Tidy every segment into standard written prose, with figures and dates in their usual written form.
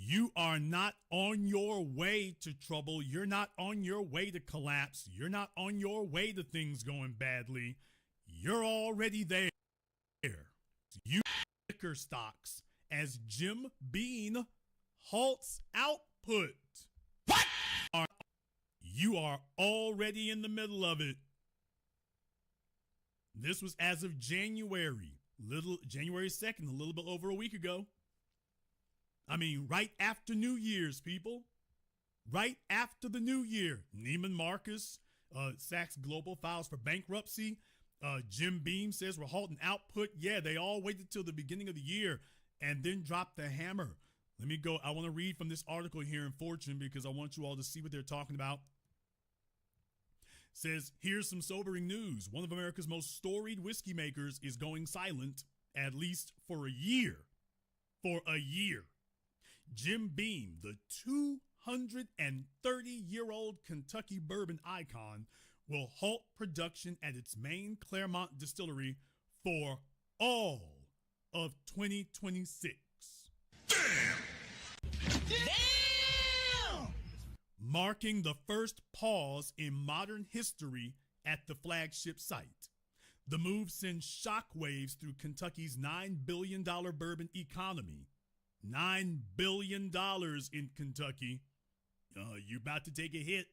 You are not on your way to trouble. You're not on your way to collapse. You're not on your way to things going badly. You're already there. You liquor stocks as Jim Beam halts output. What? You are already in the middle of it. This was as of January 2nd, a little bit over a week ago. I mean, right after New Year's, people. Right after the new year. Neiman Marcus, Saks Global files for bankruptcy. Jim Beam says we're halting output. Yeah, they all waited till the beginning of the year and then dropped the hammer. Let me go. I want to read from this article here in Fortune because I want you all to see what they're talking about. Says, here's some sobering news. One of America's most storied whiskey makers is going silent, at least for a year. For a year. Jim Beam, the 230-year-old Kentucky bourbon icon, will halt production at its main Claremont distillery for all of 2026. Damn! Damn! Marking the first pause in modern history at the flagship site. The move sends shockwaves through Kentucky's $9 billion bourbon economy. $9 billion in Kentucky. You about to take a hit.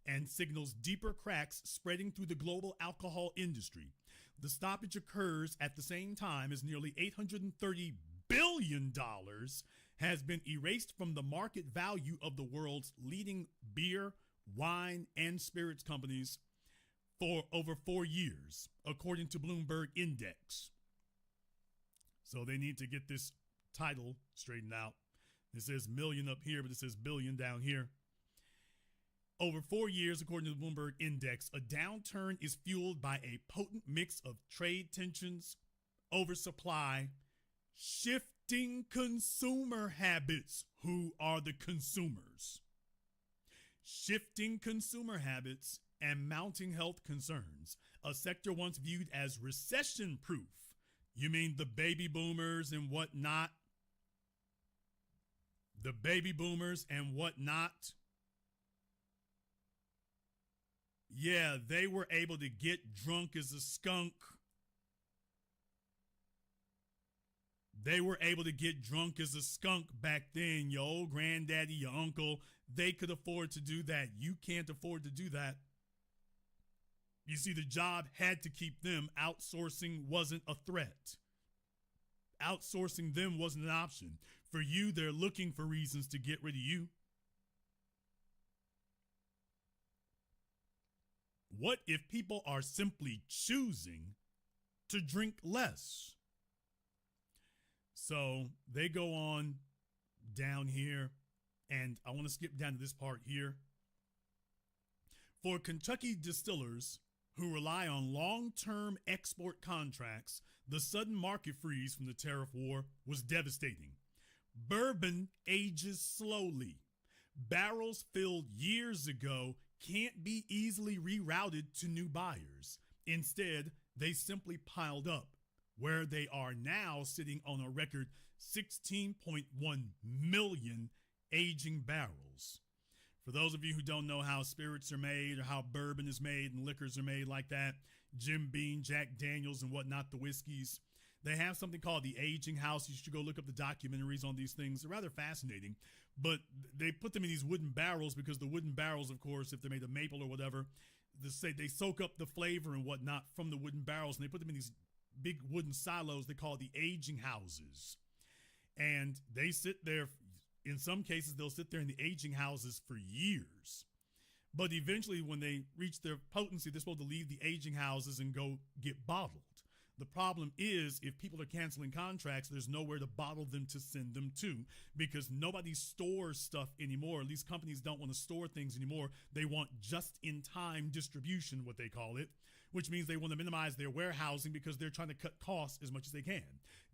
And signals deeper cracks spreading through the global alcohol industry. The stoppage occurs at the same time as nearly $830 billion has been erased from the market value of the world's leading beer, wine, and spirits companies for over 4 years, according to Bloomberg Index. So they need to get this title straightened out. It says million up here, but it says billion down here. Over 4 years, according to the Bloomberg Index, a downturn is fueled by a potent mix of trade tensions, oversupply, shifting consumer habits. Who are the consumers? Shifting consumer habits and mounting health concerns. A sector once viewed as recession-proof. You mean the baby boomers and whatnot? The baby boomers and whatnot. Yeah, they were able to get drunk as a skunk. They were able to get drunk as a skunk back then. Your old granddaddy, your uncle, they could afford to do that. You can't afford to do that. You see, the job had to keep them. Outsourcing wasn't a threat. Outsourcing them wasn't an option. For you, they're looking for reasons to get rid of you. What if people are simply choosing to drink less? So they go on down here, and I want to skip down to this part here. For Kentucky distillers who rely on long-term export contracts, the sudden market freeze from the tariff war was devastating. Bourbon ages slowly. Barrels filled years ago can't be easily rerouted to new buyers. Instead, they simply piled up, where they are now sitting on a record 16.1 million aging barrels. For those of you who don't know how spirits are made or how bourbon is made and liquors are made like that, Jim Beam, Jack Daniels, and whatnot, the whiskeys, they have something called the aging house. You should go look up the documentaries on these things. They're rather fascinating, but they put them in these wooden barrels because the wooden barrels, of course, if they're made of maple or whatever, they soak up the flavor and whatnot from the wooden barrels, and they put them in these big wooden silos they call the aging houses. And they sit there. In some cases, they'll sit there in the aging houses for years. But eventually, when they reach their potency, they're supposed to leave the aging houses and go get bottled. The problem is, if people are canceling contracts, there's nowhere to bottle them to send them to, because nobody stores stuff anymore. At least companies don't want to store things anymore. They want just-in-time distribution, what they call it, which means they want to minimize their warehousing because they're trying to cut costs as much as they can.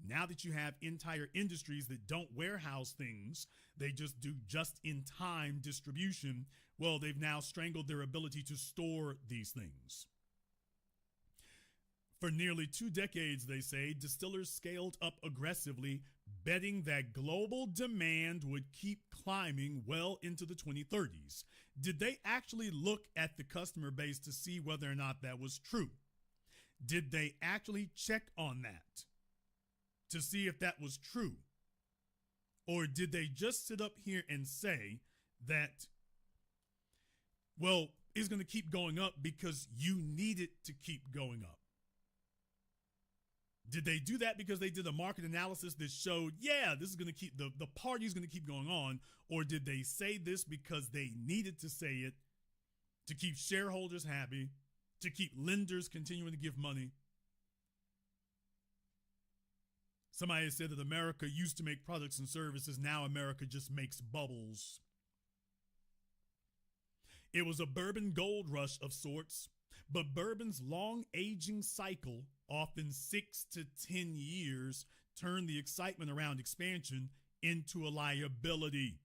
Now that you have entire industries that don't warehouse things, they just do just-in-time distribution, well, they've now strangled their ability to store these things. For nearly 2 decades, they say, distillers scaled up aggressively, betting that global demand would keep climbing well into the 2030s. Did they actually look at the customer base to see whether or not that was true? Did they actually check on that to see if that was true? Or did they just sit up here and say that, well, it's going to keep going up because you need it to keep going up? Did they do that because they did a market analysis that showed, yeah, this is going to keep, the party's going to keep going on? Or did they say this because they needed to say it to keep shareholders happy, to keep lenders continuing to give money? Somebody said that America used to make products and services. Now America just makes bubbles. It was a bourbon gold rush of sorts, but bourbon's long aging cycle, often 6 to 10 years, turned the excitement around expansion into a liability.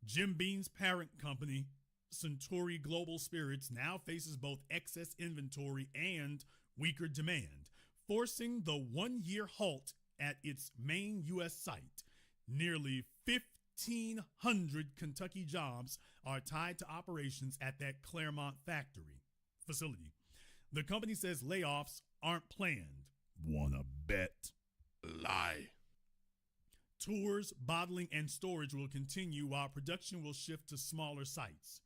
Jim Beam's parent company, Suntory Global Spirits, now faces both excess inventory and weaker demand, forcing the one-year halt at its main U.S. site. Nearly 1,500 Kentucky jobs are tied to operations at that Claremont facility. The company says layoffs aren't planned. Wanna bet? Lie. Tours, bottling, and storage will continue while production will shift to smaller sites.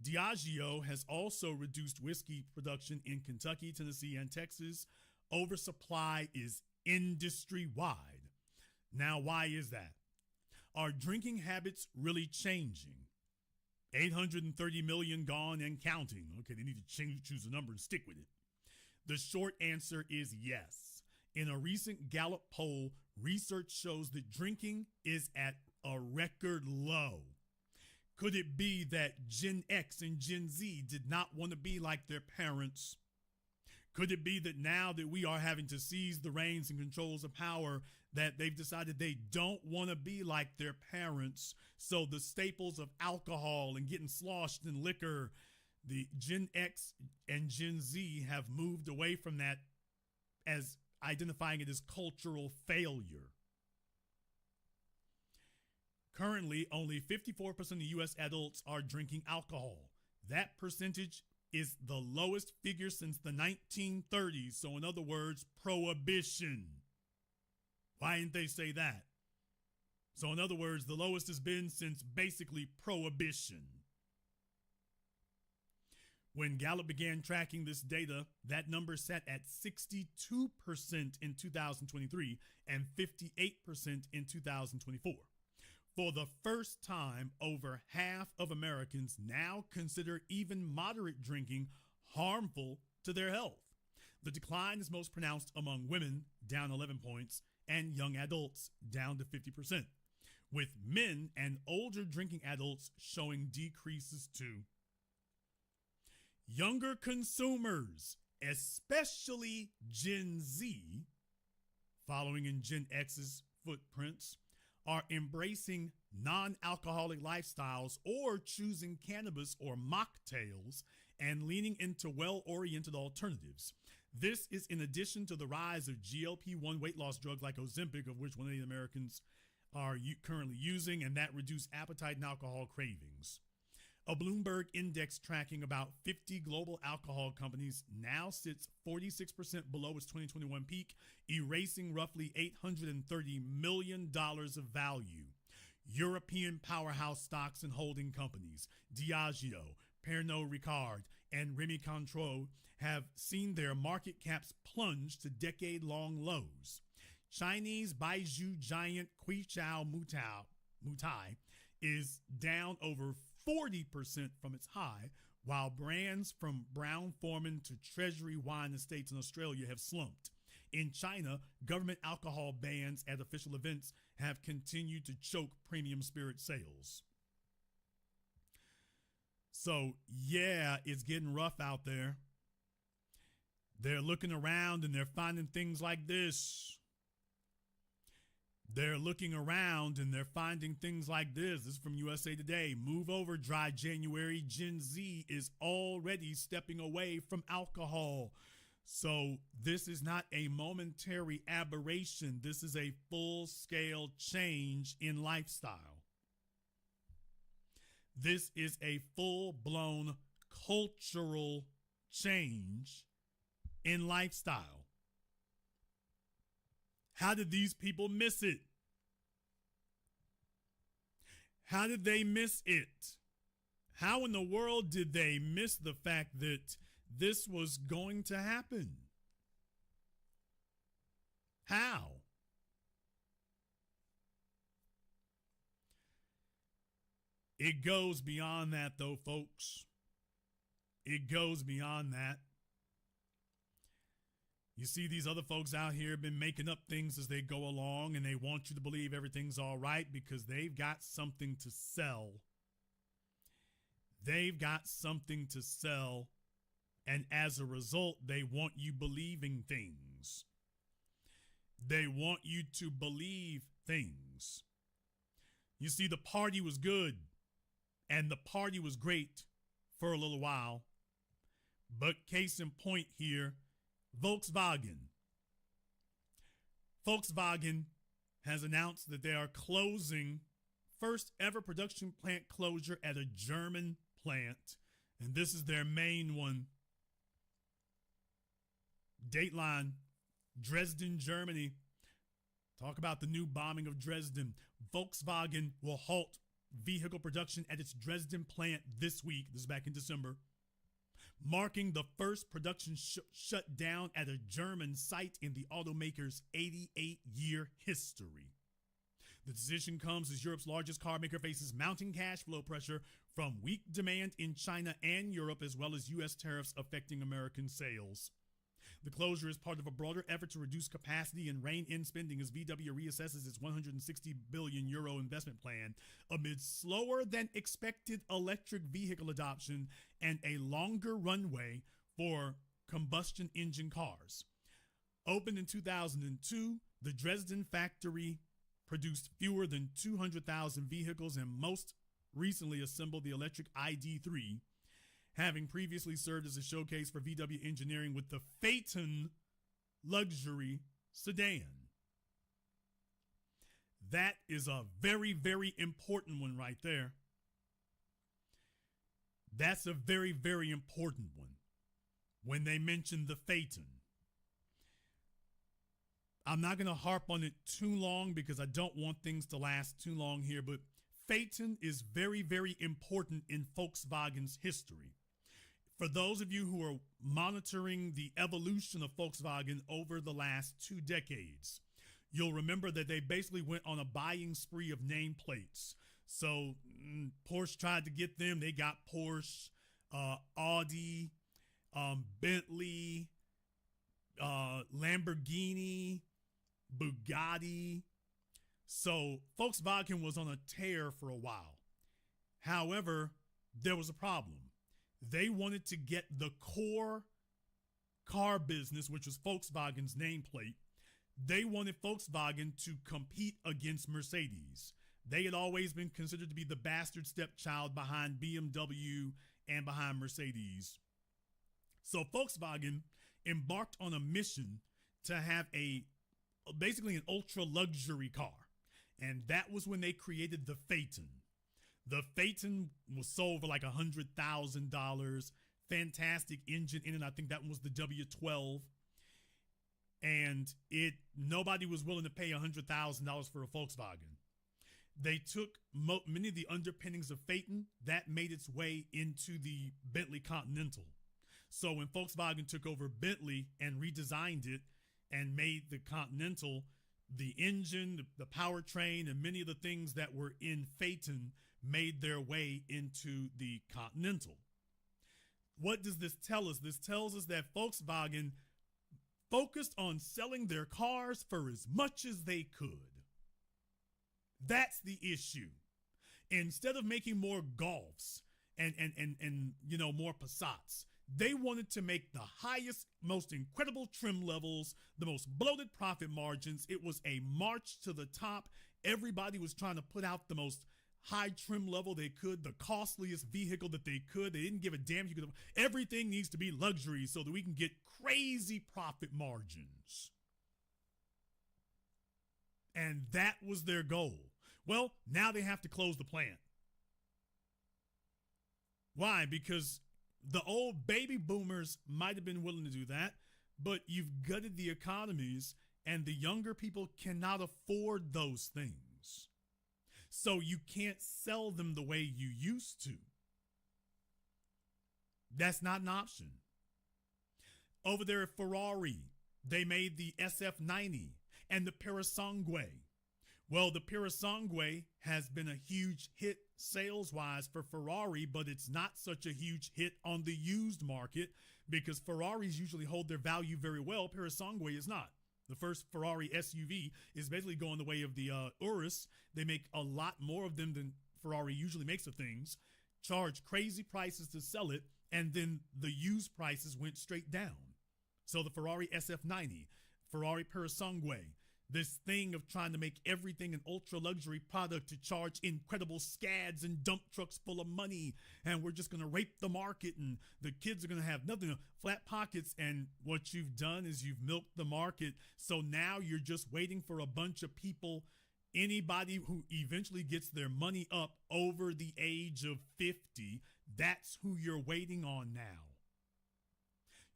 Diageo has also reduced whiskey production in Kentucky, Tennessee, and Texas. Oversupply is industry-wide. Now, why is that? Are drinking habits really changing? 830 million gone and counting. Okay, they need to choose a number and stick with it. The short answer is yes. In a recent Gallup poll, research shows that drinking is at a record low. Could it be that Gen X and Gen Z did not want to be like their parents? Could it be that now that we are having to seize the reins and controls of power, that they've decided they don't want to be like their parents? So the staples of alcohol and getting sloshed in liquor, the Gen X and Gen Z have moved away from that, as identifying it as cultural failure. Currently, only 54% of U.S. adults are drinking alcohol. That percentage is the lowest figure since the 1930s. So in other words, prohibition. Why didn't they say that? So in other words, the lowest has been since basically prohibition. When Gallup began tracking this data, that number sat at 62% in 2023 and 58% in 2024. For the first time, over half of Americans now consider even moderate drinking harmful to their health. The decline is most pronounced among women, down 11 points, and young adults, down to 50%, with men and older drinking adults showing decreases too. Younger consumers, especially Gen Z, following in Gen X's footprints, are embracing non-alcoholic lifestyles or choosing cannabis or mocktails and leaning into well-oriented alternatives. This is in addition to the rise of GLP-1 weight loss drugs like Ozempic, of which 1 million Americans are currently using, and that reduce appetite and alcohol cravings. A Bloomberg index tracking about 50 global alcohol companies now sits 46% below its 2021 peak, erasing roughly $830 million of value. European powerhouse stocks and holding companies, Diageo, Pernod Ricard, and Rémy Cointreau, have seen their market caps plunge to decade-long lows. Chinese Baijiu giant Qichao Mutai is down over 40% from its high, while brands from Brown-Forman to Treasury Wine Estates in Australia have slumped. In China, government alcohol bans at official events have continued to choke premium spirit sales. So, yeah, it's getting rough out there. They're looking around and they're finding things like this. They're looking around and they're finding things like this. This is from USA Today. Move over, dry January. Gen Z is already stepping away from alcohol. So this is not a momentary aberration. This is a full-scale change in lifestyle. This is a full-blown cultural change in lifestyle. How did these people miss it? How did they miss it? How in the world did they miss the fact that this was going to happen? How? It goes beyond that, though, folks. It goes beyond that. You see, these other folks out here have been making up things as they go along, and they want you to believe everything's all right because they've got something to sell. They've got something to sell, and as a result, they want you believing things. They want you to believe things. You see, the party was good, and the party was great for a little while. But case in point here, Volkswagen. Volkswagen has announced that they are closing first ever production plant closure at a German plant, and this is their main one. Dateline, Dresden, Germany. Talk about the new bombing of Dresden. Volkswagen will halt vehicle production at its Dresden plant this week. This is back in December, marking the first production shutdown at a German site in the automaker's 88-year history. The decision comes as Europe's largest car maker faces mounting cash flow pressure from weak demand in China and Europe, as well as U.S. tariffs affecting American sales. The closure is part of a broader effort to reduce capacity and rein in spending as VW reassesses its 160 billion euro investment plan amid slower than expected electric vehicle adoption and a longer runway for combustion engine cars. Opened in 2002, the Dresden factory produced fewer than 200,000 vehicles and most recently assembled the electric ID.3, having previously served as a showcase for VW engineering with the Phaeton luxury sedan. That is a very, very important one right there. That's a very, very important one when they mention the Phaeton. I'm not going to harp on it too long because I don't want things to last too long here, but Phaeton is very, very important in Volkswagen's history. For those of you who are monitoring the evolution of Volkswagen over the last 2 decades, you'll remember that they basically went on a buying spree of nameplates. So Porsche tried to get them. They got Porsche, Audi, Bentley, Lamborghini, Bugatti. So Volkswagen was on a tear for a while. However, there was a problem. They wanted to get the core car business, which was Volkswagen's nameplate. They wanted Volkswagen to compete against Mercedes. They had always been considered to be the bastard stepchild behind BMW and behind Mercedes. So Volkswagen embarked on a mission to have basically an ultra luxury car. And that was when they created the Phaeton. The Phaeton was sold for like $100,000. Fantastic engine in it. I think that one was the W12. And nobody was willing to pay $100,000 for a Volkswagen. They took many of the underpinnings of Phaeton. That made its way into the Bentley Continental. So when Volkswagen took over Bentley and redesigned it and made the Continental, the engine, the powertrain, and many of the things that were in Phaeton made their way into the Continental. What does this tell us? This tells us that Volkswagen focused on selling their cars for as much as they could. That's the issue. Instead of making more Golfs and more Passats, they wanted to make the highest, most incredible trim levels, the most bloated profit margins. It was a march to the top. Everybody was trying to put out the most high trim level they could, the costliest vehicle that they could. They didn't give a damn. You could. Everything needs to be luxury so that we can get crazy profit margins. And that was their goal. Well, now they have to close the plant. Why? Because the old baby boomers might have been willing to do that, but you've gutted the economies and the younger people cannot afford those things. So you can't sell them the way you used to. That's not an option. Over there at Ferrari, they made the SF90 and the Parasangue. Well, the Parasangue has been a huge hit sales-wise for Ferrari, but it's not such a huge hit on the used market because Ferraris usually hold their value very well. Parasangue is not. The first Ferrari SUV is basically going the way of the Urus. They make a lot more of them than Ferrari usually makes of things, charge crazy prices to sell it, and then the used prices went straight down. So the Ferrari SF90, Ferrari Parasangue, this thing of trying to make everything an ultra luxury product to charge incredible scads and dump trucks full of money. And we're just going to rape the market and the kids are going to have nothing, flat pockets. And what you've done is you've milked the market. So now you're just waiting for a bunch of people, anybody who eventually gets their money up over the age of 50. That's who you're waiting on now.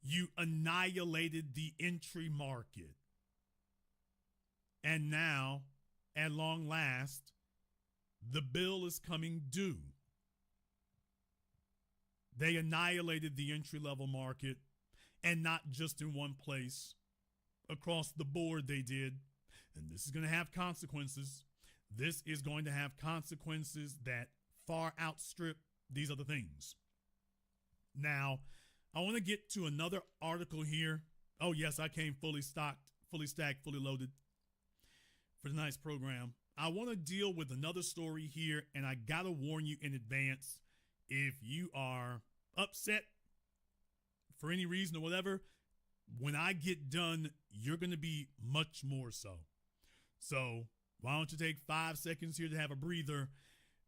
You annihilated the entry market. And now, at long last, the bill is coming due. They annihilated the entry-level market, and not just in one place. Across the board they did. And this is going to have consequences. This is going to have consequences that far outstrip these other things. Now, I want to get to another article here. Oh, yes, I came fully stocked, fully stacked, fully loaded for tonight's program. I want to deal with another story here, and I got to warn you in advance, if you are upset for any reason or whatever, when I get done, you're going to be much more so. So why don't you take 5 seconds here to have a breather,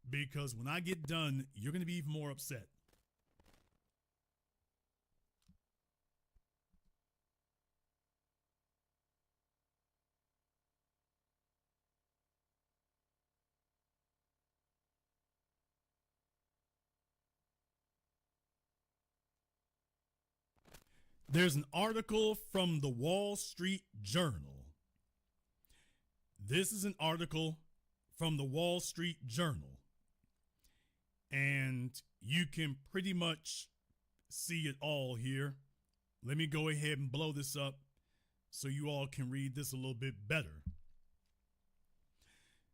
because when I get done, you're going to be even more upset. There's an article from the Wall Street Journal. This is an article from the Wall Street Journal. And you can pretty much see it all here. Let me go ahead and blow this up so you all can read this a little bit better.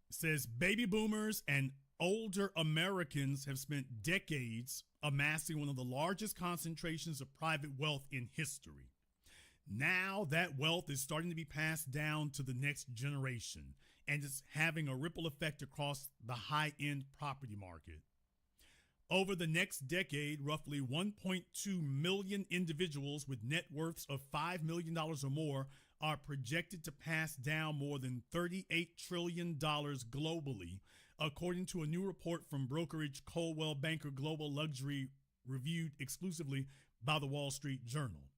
It says, baby boomers and older Americans have spent decades amassing one of the largest concentrations of private wealth in history. Now that wealth is starting to be passed down to the next generation, and it's having a ripple effect across the high-end property market. Over the next decade, roughly 1.2 million individuals with net worths of $5 million or more are projected to pass down more than $38 trillion globally, according to a new report from brokerage Coldwell Banker Global Luxury, reviewed exclusively by the Wall Street Journal.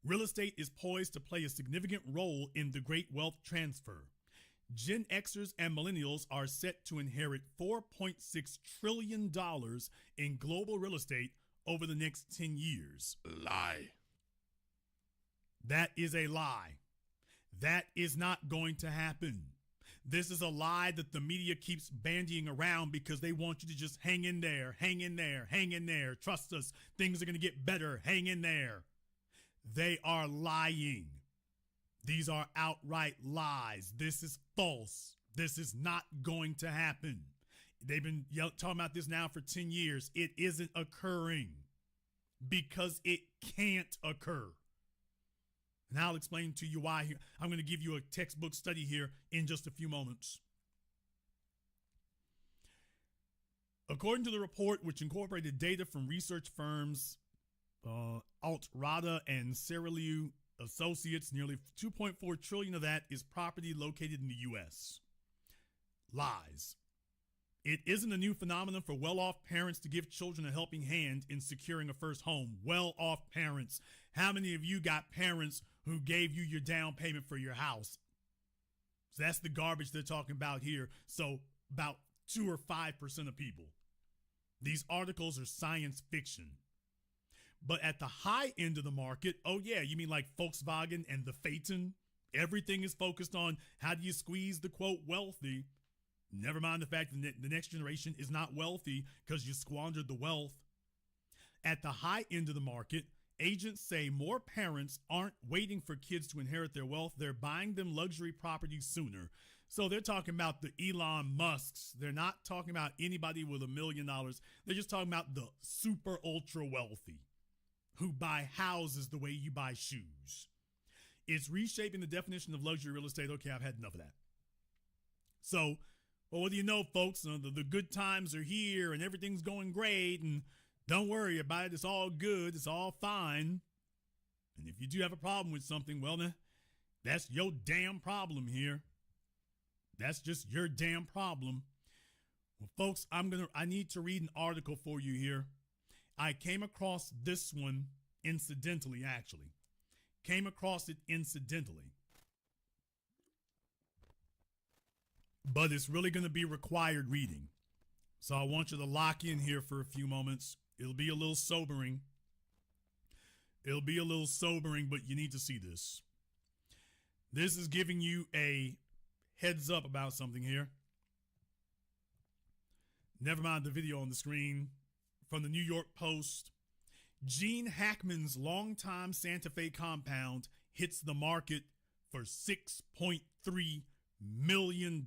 Real estate is poised to play a significant role in the great wealth transfer. Gen Xers and millennials are set to inherit $4.6 trillion in global real estate over the next 10 years. Lie. That is a lie. That is not going to happen. This is a lie that the media keeps bandying around because they want you to just hang in there, hang in there, hang in there. Trust us, things are going to get better. Hang in there. They are lying. These are outright lies. This is false. This is not going to happen. They've been talking about this now for 10 years. It isn't occurring because it can't occur. And I'll explain to you why here. I'm going to give you a textbook study here in just a few moments. According to the report, which incorporated data from research firms Altrada and Cerulli Associates, nearly 2.4 trillion of that is property located in the U.S. Lies. It isn't a new phenomenon for well-off parents to give children a helping hand in securing a first home. Well-off parents. How many of you got parents who gave you your down payment for your house? So that's the garbage they're talking about here. So about 2 or 5% of people. These articles are science fiction. But at the high end of the market, oh yeah, you mean like Volkswagen and the Phaeton? Everything is focused on how do you squeeze the, quote, wealthy. Never mind the fact that the next generation is not wealthy because you squandered the wealth. At the high end of the market, agents say more parents aren't waiting for kids to inherit their wealth. They're buying them luxury properties sooner. So they're talking about the Elon Musks. They're not talking about anybody with $1 million. They're just talking about the super ultra wealthy who buy houses the way you buy shoes. It's reshaping the definition of luxury real estate. Okay, I've had enough of that. So, well, what do you know, folks? The good times are here and everything's going great. And don't worry about it. It's all good. It's all fine. And if you do have a problem with something, well, then that's your damn problem here. That's just your damn problem. Well, folks, I need to read an article for you here. I came across this one incidentally, actually. Came across it incidentally. But it's really going to be required reading. So I want you to lock in here for a few moments. It'll be a little sobering. It'll be a little sobering, but you need to see this. This is giving you a heads up about something here. Never mind the video on the screen. From the New York Post, Gene Hackman's longtime Santa Fe compound hits the market for $6.3 million.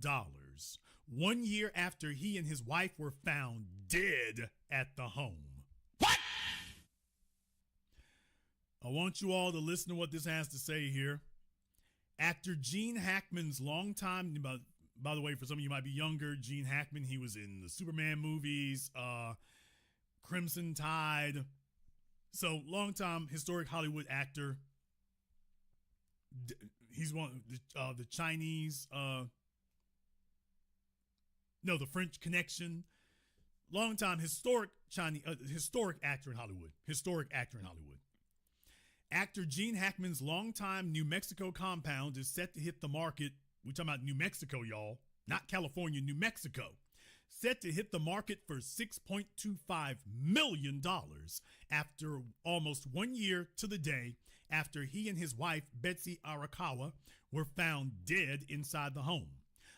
1 year after he and his wife were found dead at the home. What? I want you all to listen to what this has to say here. Actor Gene Hackman's longtime, by the way, for some of you might be younger, Gene Hackman, he was in the Superman movies, Crimson Tide. So longtime historic Hollywood actor. He's one of the Chinese, the French Connection. Longtime historic Chinese, historic actor in Hollywood. Historic actor in Hollywood. Actor Gene Hackman's longtime New Mexico compound is set to hit the market. We're talking about New Mexico, y'all, not California, New Mexico. Set to hit the market for $6.25 million after almost 1 year to the day after he and his wife, Betsy Arakawa, were found dead inside the home.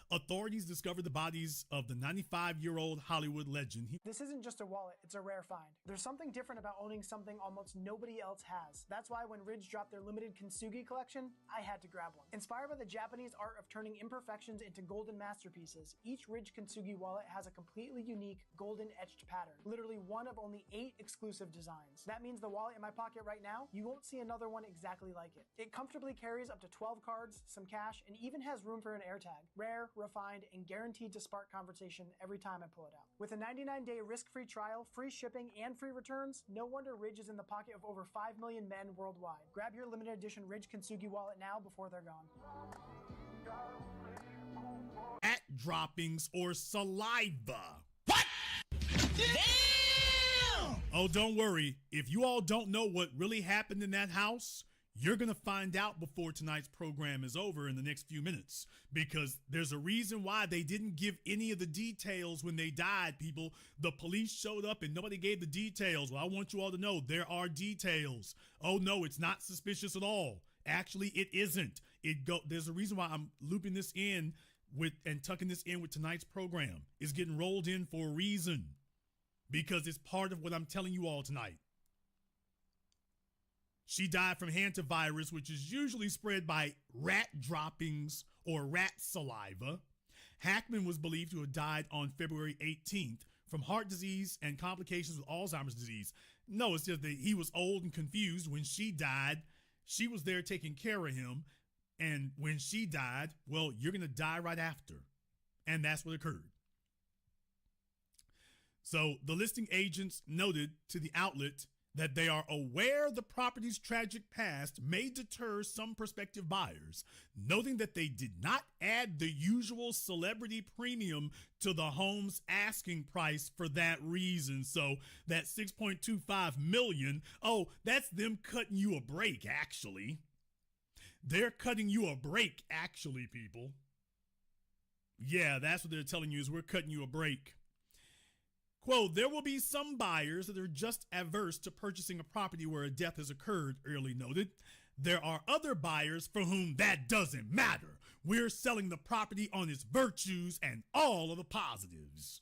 Authorities discovered the bodies of the 95-year-old Hollywood legend. This isn't just a wallet, it's a rare find. There's something different about owning something almost nobody else has. That's why when Ridge dropped their limited kintsugi collection, I had to grab one. Inspired by the Japanese art of turning imperfections into golden masterpieces, each Ridge kintsugi wallet has a completely unique golden etched pattern. Literally one of only 8 exclusive designs. That means the wallet in my pocket right now, you won't see another one exactly like it. It comfortably carries up to 12 cards, some cash, and even has room for an AirTag. Rare, refined, and guaranteed to spark conversation every time I pull it out. With a 99-day risk-free trial, free shipping, and free returns, no wonder Ridge is in the pocket of over 5 million men worldwide. Grab your limited edition Ridge Kintsugi wallet now before they're gone. At droppings or saliva. What? Damn! Oh, don't worry. If you all don't know what really happened in that house, you're going to find out before tonight's program is over in the next few minutes, because there's a reason why they didn't give any of the details when they died, people. The police showed up and nobody gave the details. Well, I want you all to know there are details. Oh, no, it's not suspicious at all. Actually, it isn't. There's a reason why I'm looping this in with and tucking this in with tonight's program. It's getting rolled in for a reason, because it's part of what I'm telling you all tonight. She died from hantavirus, which is usually spread by rat droppings or rat saliva. Hackman was believed to have died on February 18th from heart disease and complications with Alzheimer's disease. No, it's just that he was old and confused. When she died, she was there taking care of him. And when she died, well, you're going to die right after. And that's what occurred. So the listing agents noted to the outlet that they are aware the property's tragic past may deter some prospective buyers, noting that they did not add the usual celebrity premium to the home's asking price for that reason. So that $6.25 million, oh, that's them cutting you a break, actually. They're cutting you a break, actually, people. Yeah, that's what they're telling you, is we're cutting you a break. Quote, there will be some buyers that are just averse to purchasing a property where a death has occurred, Early noted. There are other buyers for whom that doesn't matter. We're selling the property on its virtues and all of the positives.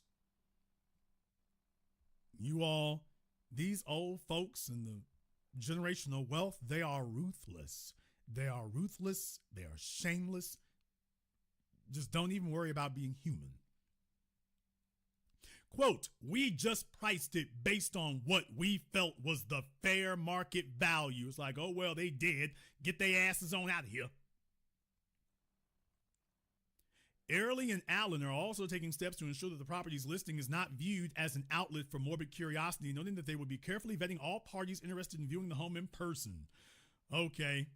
You all, these old folks and the generational wealth, they are ruthless. They are ruthless. They are shameless. Just don't even worry about being human. Quote, we just priced it based on what we felt was the fair market value. It's like, oh, well, they did. Get their asses on out of here. Early and Allen are also taking steps to ensure that the property's listing is not viewed as an outlet for morbid curiosity, noting that they would be carefully vetting all parties interested in viewing the home in person. Okay.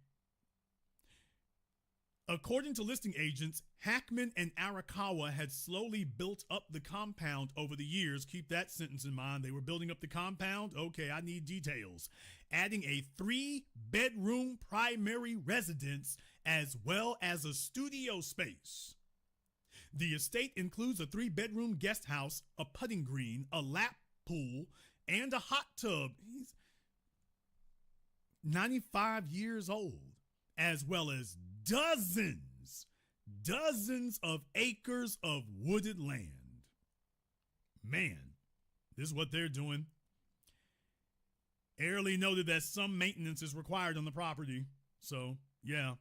According to listing agents, Hackman and Arakawa had slowly built up the compound over the years. Keep that sentence in mind. They were building up the compound. Okay, I need details. Adding a 3-bedroom primary residence as well as a studio space. The estate includes a 3-bedroom guest house, a putting green, a lap pool, and a hot tub. He's 95 years old, as well as dozens of acres of wooded land. Man, this is what they're doing. Airly noted that some maintenance is required on the property. So, yeah.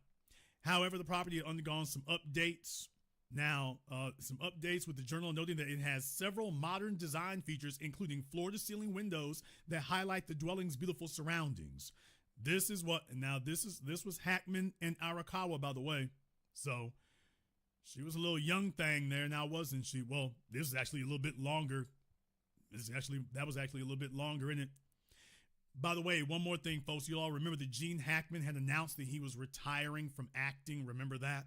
However, the property had undergone some updates. Now, some updates with the journal noting that it has several modern design features, including floor-to-ceiling windows that highlight the dwelling's beautiful surroundings. This is what, now this was Hackman and Arakawa, by the way. So she was a little young thing there now, wasn't she? Well, this is actually a little bit longer. That was actually a little bit longer in it. By the way, one more thing, folks. You all remember that Gene Hackman had announced that he was retiring from acting. Remember that?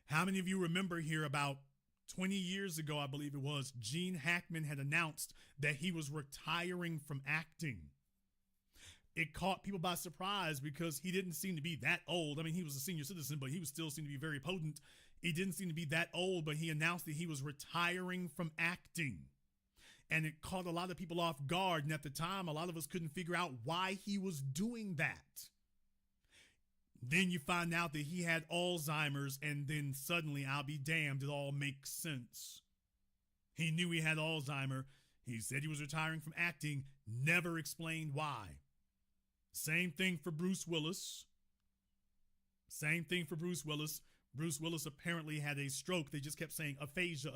How many of you remember here about 20 years ago, I believe it was, Gene Hackman had announced that he was retiring from acting? It caught people by surprise because he didn't seem to be that old. I mean, he was a senior citizen, but he was still seemed to be very potent. He didn't seem to be that old, but he announced that he was retiring from acting. And it caught a lot of people off guard. And at the time, a lot of us couldn't figure out why he was doing that. Then you find out that he had Alzheimer's, and then suddenly, I'll be damned, it all makes sense. He knew he had Alzheimer's. He said he was retiring from acting, never explained why. Same thing for Bruce Willis. Bruce Willis apparently had a stroke. They just kept saying aphasia,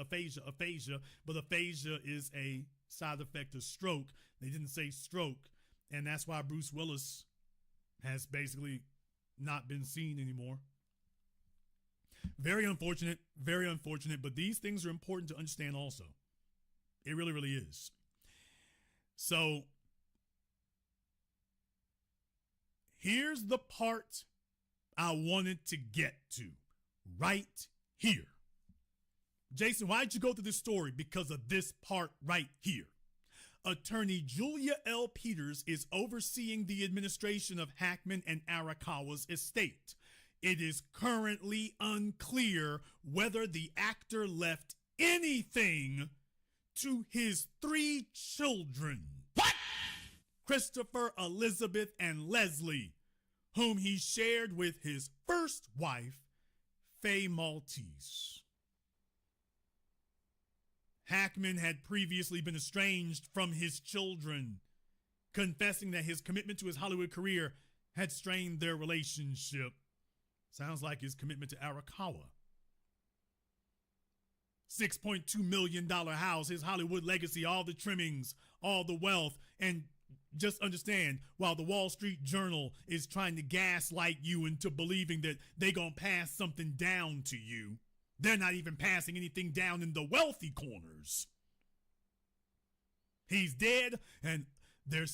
but aphasia is a side effect of stroke. They didn't say stroke, and that's why Bruce Willis has basically not been seen anymore. Very unfortunate, but these things are important to understand also. It really, really is. So here's the part I wanted to get to right here. Jason, why'd you go through this story? Because of this part right here. Attorney Julia L. Peters is overseeing the administration of Hackman and Arakawa's estate. It is currently unclear whether the actor left anything to his 3 children. What? Christopher, Elizabeth, and Leslie, whom he shared with his first wife, Faye Maltese. Hackman had previously been estranged from his children, confessing that his commitment to his Hollywood career had strained their relationship. Sounds like his commitment to Arakawa. $6.2 million house, his Hollywood legacy, all the trimmings, all the wealth. And just understand, while the Wall Street Journal is trying to gaslight you into believing that they're going to pass something down to you, they're not even passing anything down in the wealthy corners. He's dead, and They're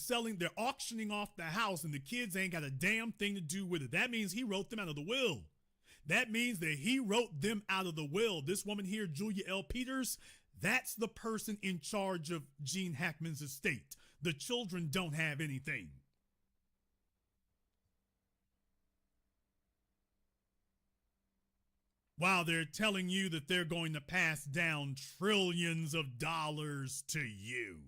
auctioning off the house, and the kids ain't got a damn thing to do with it. That means he wrote them out of the will. That means that he wrote them out of the will. This woman here, Julia L. Peters, that's the person in charge of Gene Hackman's estate. The children don't have anything. While they're telling you that they're going to pass down trillions of dollars to you.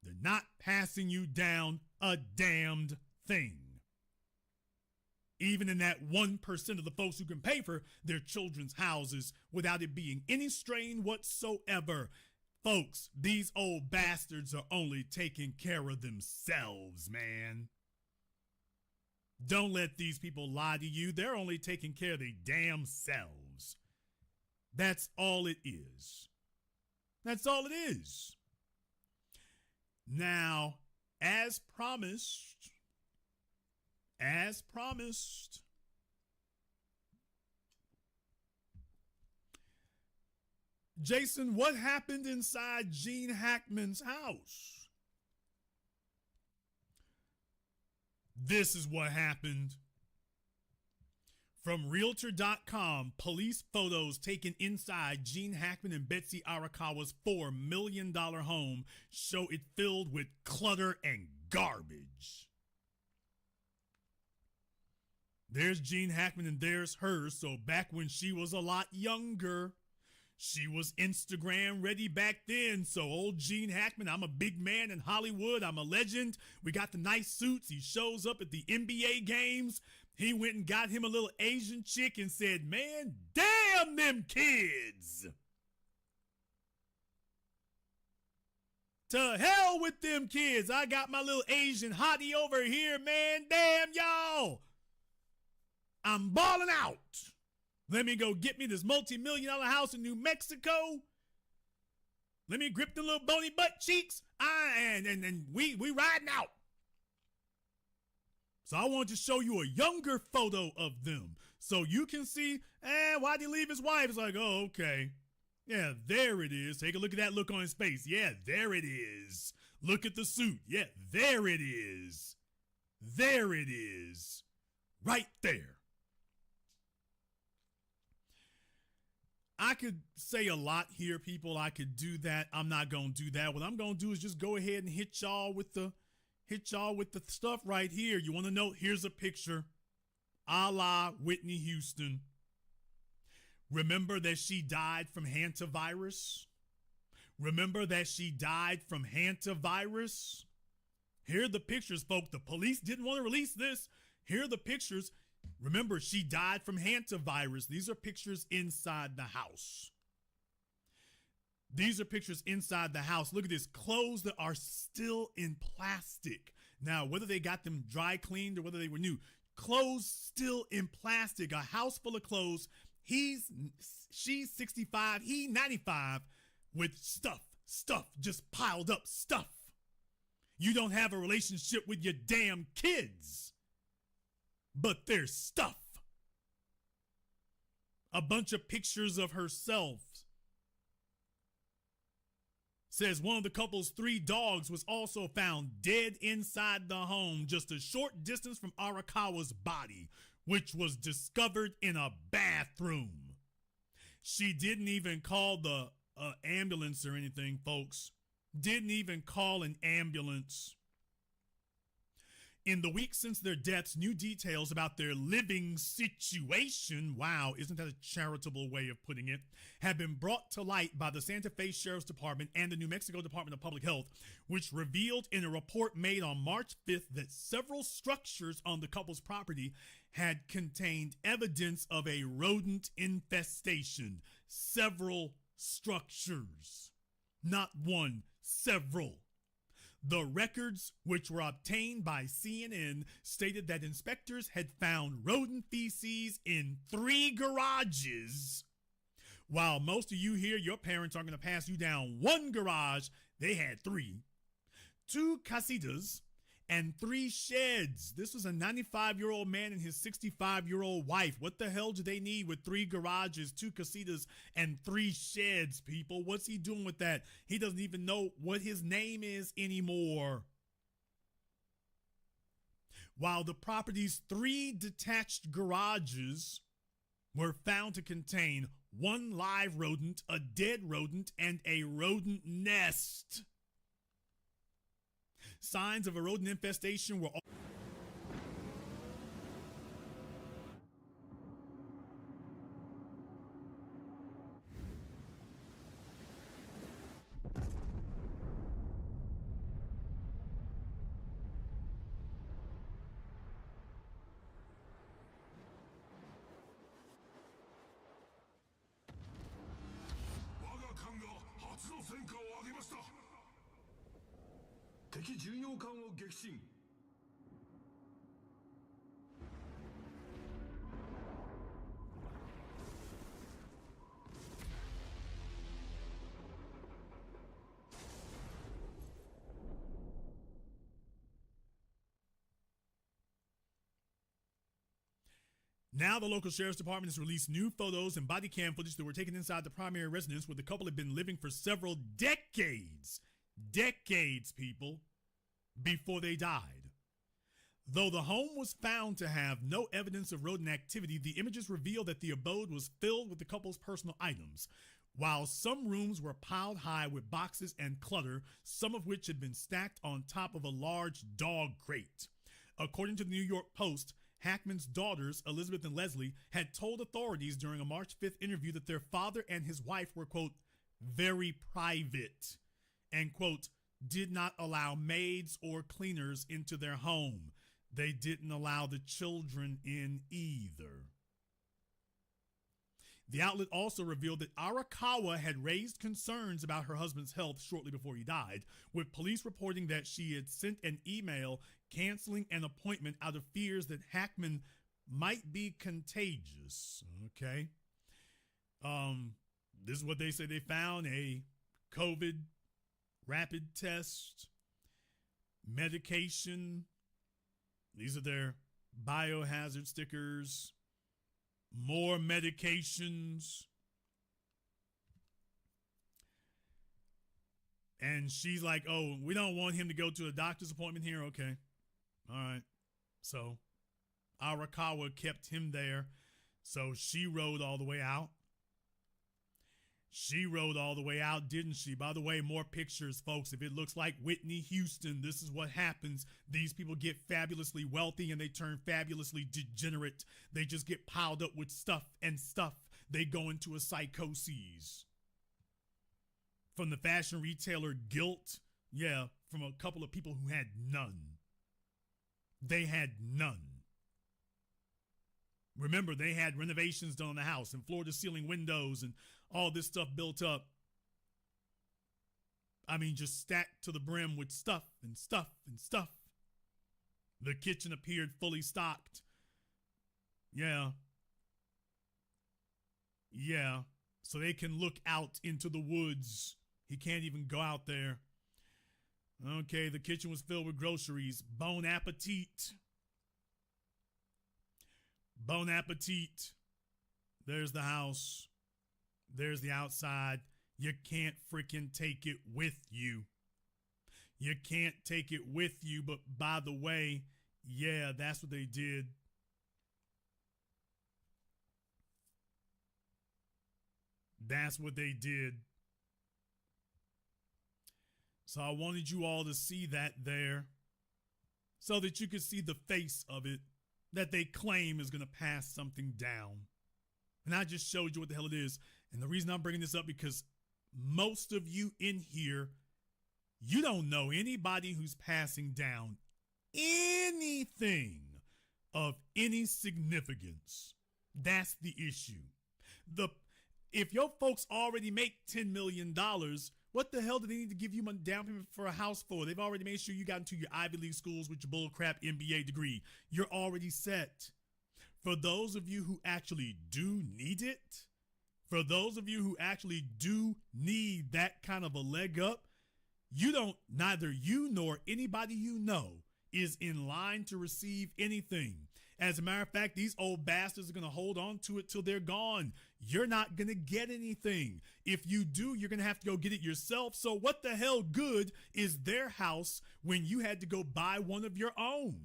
They're not passing you down a damned thing. Even in that 1% of the folks who can pay for their children's houses without it being any strain whatsoever. Folks, these old bastards are only taking care of themselves, man. Don't let these people lie to you. They're only taking care of their damn selves. That's all it is. That's all it is. Now, as promised, Jason, what happened inside Gene Hackman's house? This is what happened. From Realtor.com, police photos taken inside Gene Hackman and Betsy Arakawa's $4 million home show it filled with clutter and garbage. There's Gene Hackman and there's her. So back when she was a lot younger, she was Instagram ready back then. So old Gene Hackman, I'm a big man in Hollywood. I'm a legend. We got the nice suits. He shows up at the NBA games. He went and got him a little Asian chick and said, man, damn them kids. To hell with them kids. I got my little Asian hottie over here, man. Damn y'all. I'm balling out. Let me go get me this multi-million-dollar house in New Mexico. Let me grip the little bony butt cheeks. And we riding out. So I want to show you a younger photo of them so you can see, why'd he leave his wife? It's like, oh, okay. Yeah, there it is. Take a look at that look on his face. Yeah, there it is. Look at the suit. Yeah, there it is. There it is. Right there. I could say a lot here, people. I could do that. I'm not going to do that. What I'm going to do is just go ahead and hit y'all with the stuff right here. You want to know? Here's a picture. A la Whitney Houston. Remember that she died from hantavirus? Remember that she died from hantavirus? Here are the pictures, folks. The police didn't want to release this. Here are the pictures. Remember, she died from hantavirus. These are pictures inside the house. These are pictures inside the house. Look at this. Clothes that are still in plastic. Now, whether they got them dry cleaned or whether they were new, clothes still in plastic. A house full of clothes. She's 65, he 95 with stuff, just piled up stuff. You don't have a relationship with your damn kids, but there's stuff. A bunch of pictures of herself. Says one of the couple's 3 dogs was also found dead inside the home, just a short distance from Arakawa's body, which was discovered in a bathroom. She didn't even call the ambulance or anything, folks. Didn't even call an ambulance. In the weeks since their deaths, new details about their living situation, wow, isn't that a charitable way of putting it, have been brought to light by the Santa Fe Sheriff's Department and the New Mexico Department of Public Health, which revealed in a report made on March 5th that several structures on the couple's property had contained evidence of a rodent infestation. Several structures. Not one, several. The records, which were obtained by CNN, stated that inspectors had found rodent feces in 3 garages. While most of you here, your parents aren't going to pass you down 1 garage, they had 3. 2 casitas and 3 sheds. This was a 95-year-old man and his 65-year-old wife. What the hell do they need with 3 garages, 2 casitas, and 3 sheds, people? What's he doing with that? He doesn't even know what his name is anymore. While the property's 3 detached garages were found to contain 1 live rodent, a dead rodent, and a rodent nest. Signs of a rodent infestation were Now the local sheriff's department has released new photos and body cam footage that were taken inside the primary residence where the couple had been living for several decades, people, before they died. Though the home was found to have no evidence of rodent activity, the images reveal that the abode was filled with the couple's personal items. While some rooms were piled high with boxes and clutter, some of which had been stacked on top of a large dog crate. According to the New York Post, Hackman's daughters, Elizabeth and Leslie, had told authorities during a March 5th interview that their father and his wife were, quote, very private and, quote, did not allow maids or cleaners into their home. They didn't allow the children in either. The outlet also revealed that Arakawa had raised concerns about her husband's health shortly before he died, with police reporting that she had sent an email canceling an appointment out of fears that Hackman might be contagious. Okay. This is what they say. They found a COVID rapid test, medication. These are their biohazard stickers. More medications. And she's like, oh, we don't want him to go to a doctor's appointment here. Okay. All right. So Arakawa kept him there. So she rode all the way out. She rode all the way out, didn't she? By the way, more pictures, folks. If it looks like Whitney Houston, this is what happens. These people get fabulously wealthy and they turn fabulously degenerate. They just get piled up with stuff and stuff. They go into a psychosis. From the fashion retailer Guilt, yeah, from a couple of people who had none. They had none. Remember, they had renovations done on the house and floor-to-ceiling windows and all this stuff built up. I mean, just stacked to the brim with stuff and stuff and stuff. The kitchen appeared fully stocked. Yeah. Yeah. So they can look out into the woods. He can't even go out there. Okay, the kitchen was filled with groceries. Bon appetit. Bon appetit. There's the house. There's the outside. You can't freaking take it with you. You can't take it with you. But by the way, yeah, that's what they did. That's what they did. So I wanted you all to see that there so that you could see the face of it that they claim is going to pass something down. And I just showed you what the hell it is. And the reason I'm bringing this up because most of you in here, you don't know anybody who's passing down anything of any significance. That's the issue. If your folks already make $10 million, what the hell do they need to give you money down payment for a house for? They've already made sure you got into your Ivy League schools with your bullcrap MBA degree. You're already set. For those of you who actually do need it, for those of you who actually do need that kind of a leg up, neither you nor anybody you know is in line to receive anything. As a matter of fact, these old bastards are going to hold on to it till they're gone. You're not going to get anything. If you do, you're going to have to go get it yourself. So what the hell good is their house when you had to go buy one of your own?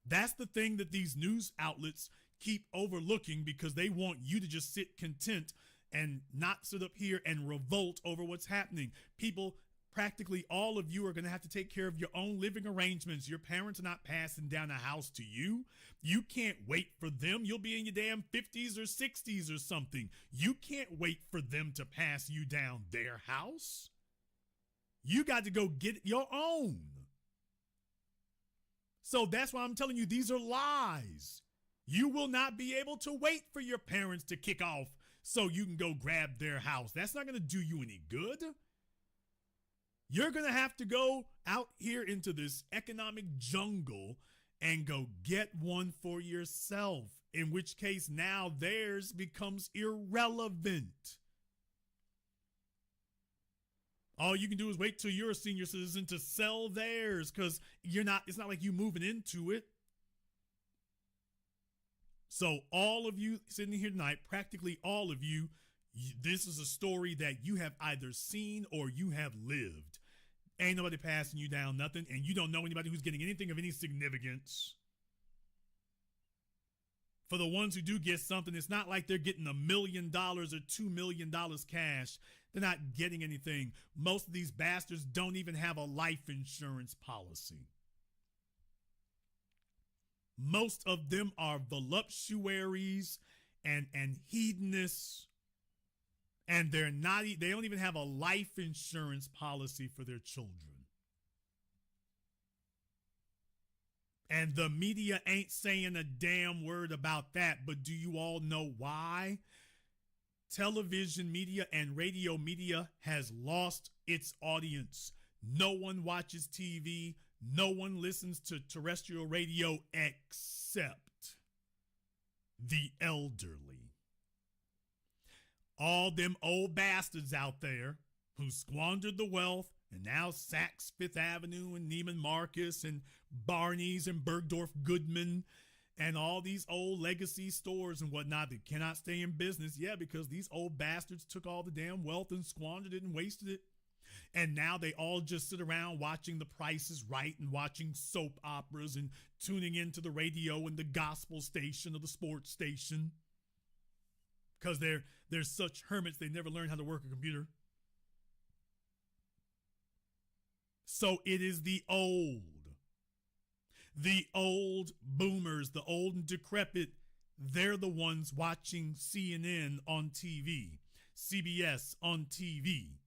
That's the thing that these news outlets keep overlooking, because they want you to just sit content and not sit up here and revolt over what's happening. People, practically all of you are going to have to take care of your own living arrangements. Your parents are not passing down a house to you. You can't wait for them. You'll be in your damn 50s or 60s or something. You can't wait for them to pass you down their house. You got to go get your own. So that's why I'm telling you, these are lies. You will not be able to wait for your parents to kick off so you can go grab their house. That's not going to do you any good. You're going to have to go out here into this economic jungle and go get one for yourself, in which case now theirs becomes irrelevant. All you can do is wait till you're a senior citizen to sell theirs, because it's not like you moving into it. So all of you sitting here tonight, practically all of you, this is a story that you have either seen or you have lived. Ain't nobody passing you down nothing, and you don't know anybody who's getting anything of any significance. For the ones who do get something, it's not like they're getting $1 million or $2 million cash. They're not getting anything. Most of these bastards don't even have a life insurance policy. Most of them are voluptuaries and hedonists, and they don't even have a life insurance policy for their children. And the media ain't saying a damn word about that, but do you all know why? Television media and radio media has lost its audience. No one watches TV. No one listens to terrestrial radio except the elderly. All them old bastards out there who squandered the wealth and now Saks Fifth Avenue and Neiman Marcus and Barney's and Bergdorf Goodman and all these old legacy stores and whatnot that cannot stay in business. Yeah, because these old bastards took all the damn wealth and squandered it and wasted it. And now they all just sit around watching The Price is Right and watching soap operas and tuning into the radio and the gospel station or the sports station. Because they're such hermits, they never learn how to work a computer. So it is the old boomers, the old and decrepit. They're the ones watching CNN on TV, CBS on TV.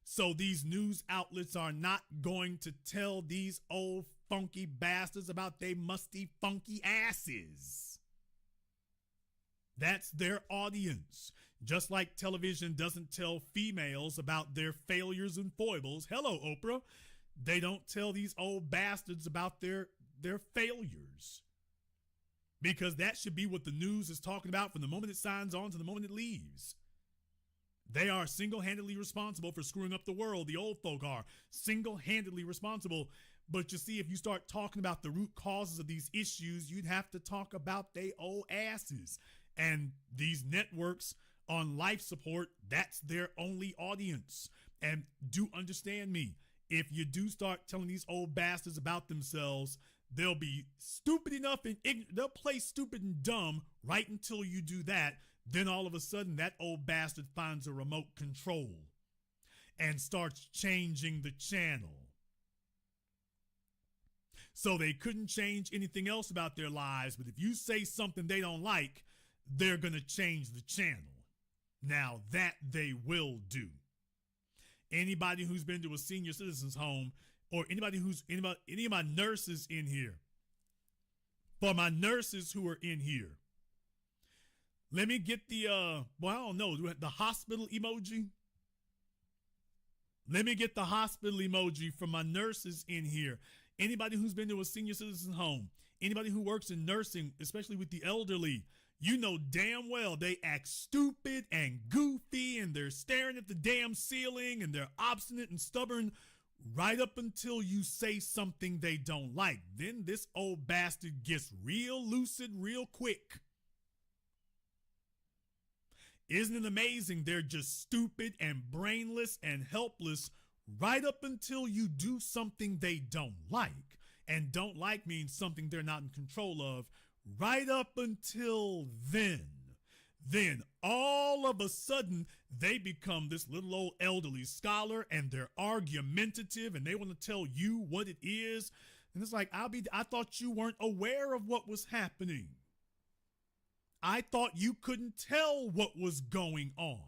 So these news outlets are not going to tell these old funky bastards about they musty funky asses. That's their audience. Just like television doesn't tell females about their failures and foibles. Hello, Oprah. They don't tell these old bastards about their failures. Because that should be what the news is talking about from the moment it signs on to the moment it leaves. They are single-handedly responsible for screwing up the world. The old folk are single-handedly responsible. But you see, if you start talking about the root causes of these issues, you'd have to talk about they old asses. And these networks on life support, that's their only audience. And do understand me, if you do start telling these old bastards about themselves, they'll be stupid enough and ignorant. They'll play stupid and dumb right until you do that. Then all of a sudden, that old bastard finds a remote control and starts changing the channel. So they couldn't change anything else about their lives, but if you say something they don't like, they're going to change the channel. Now, that they will do. Anybody who's been to a senior citizens home, or any of my nurses in here, for my nurses who are in here, let me get the, I don't know, the hospital emoji. Let me get the hospital emoji from my nurses in here. Anybody who's been to a senior citizen home, anybody who works in nursing, especially with the elderly, you know damn well they act stupid and goofy and they're staring at the damn ceiling and they're obstinate and stubborn right up until you say something they don't like. Then this old bastard gets real lucid real quick. Isn't it amazing? They're just stupid and brainless and helpless right up until you do something they don't like. And don't like means something they're not in control of. Right up until then. Then all of a sudden, they become this little old elderly scholar and they're argumentative and they want to tell you what it is. And it's like, I thought you weren't aware of what was happening. I thought you couldn't tell what was going on.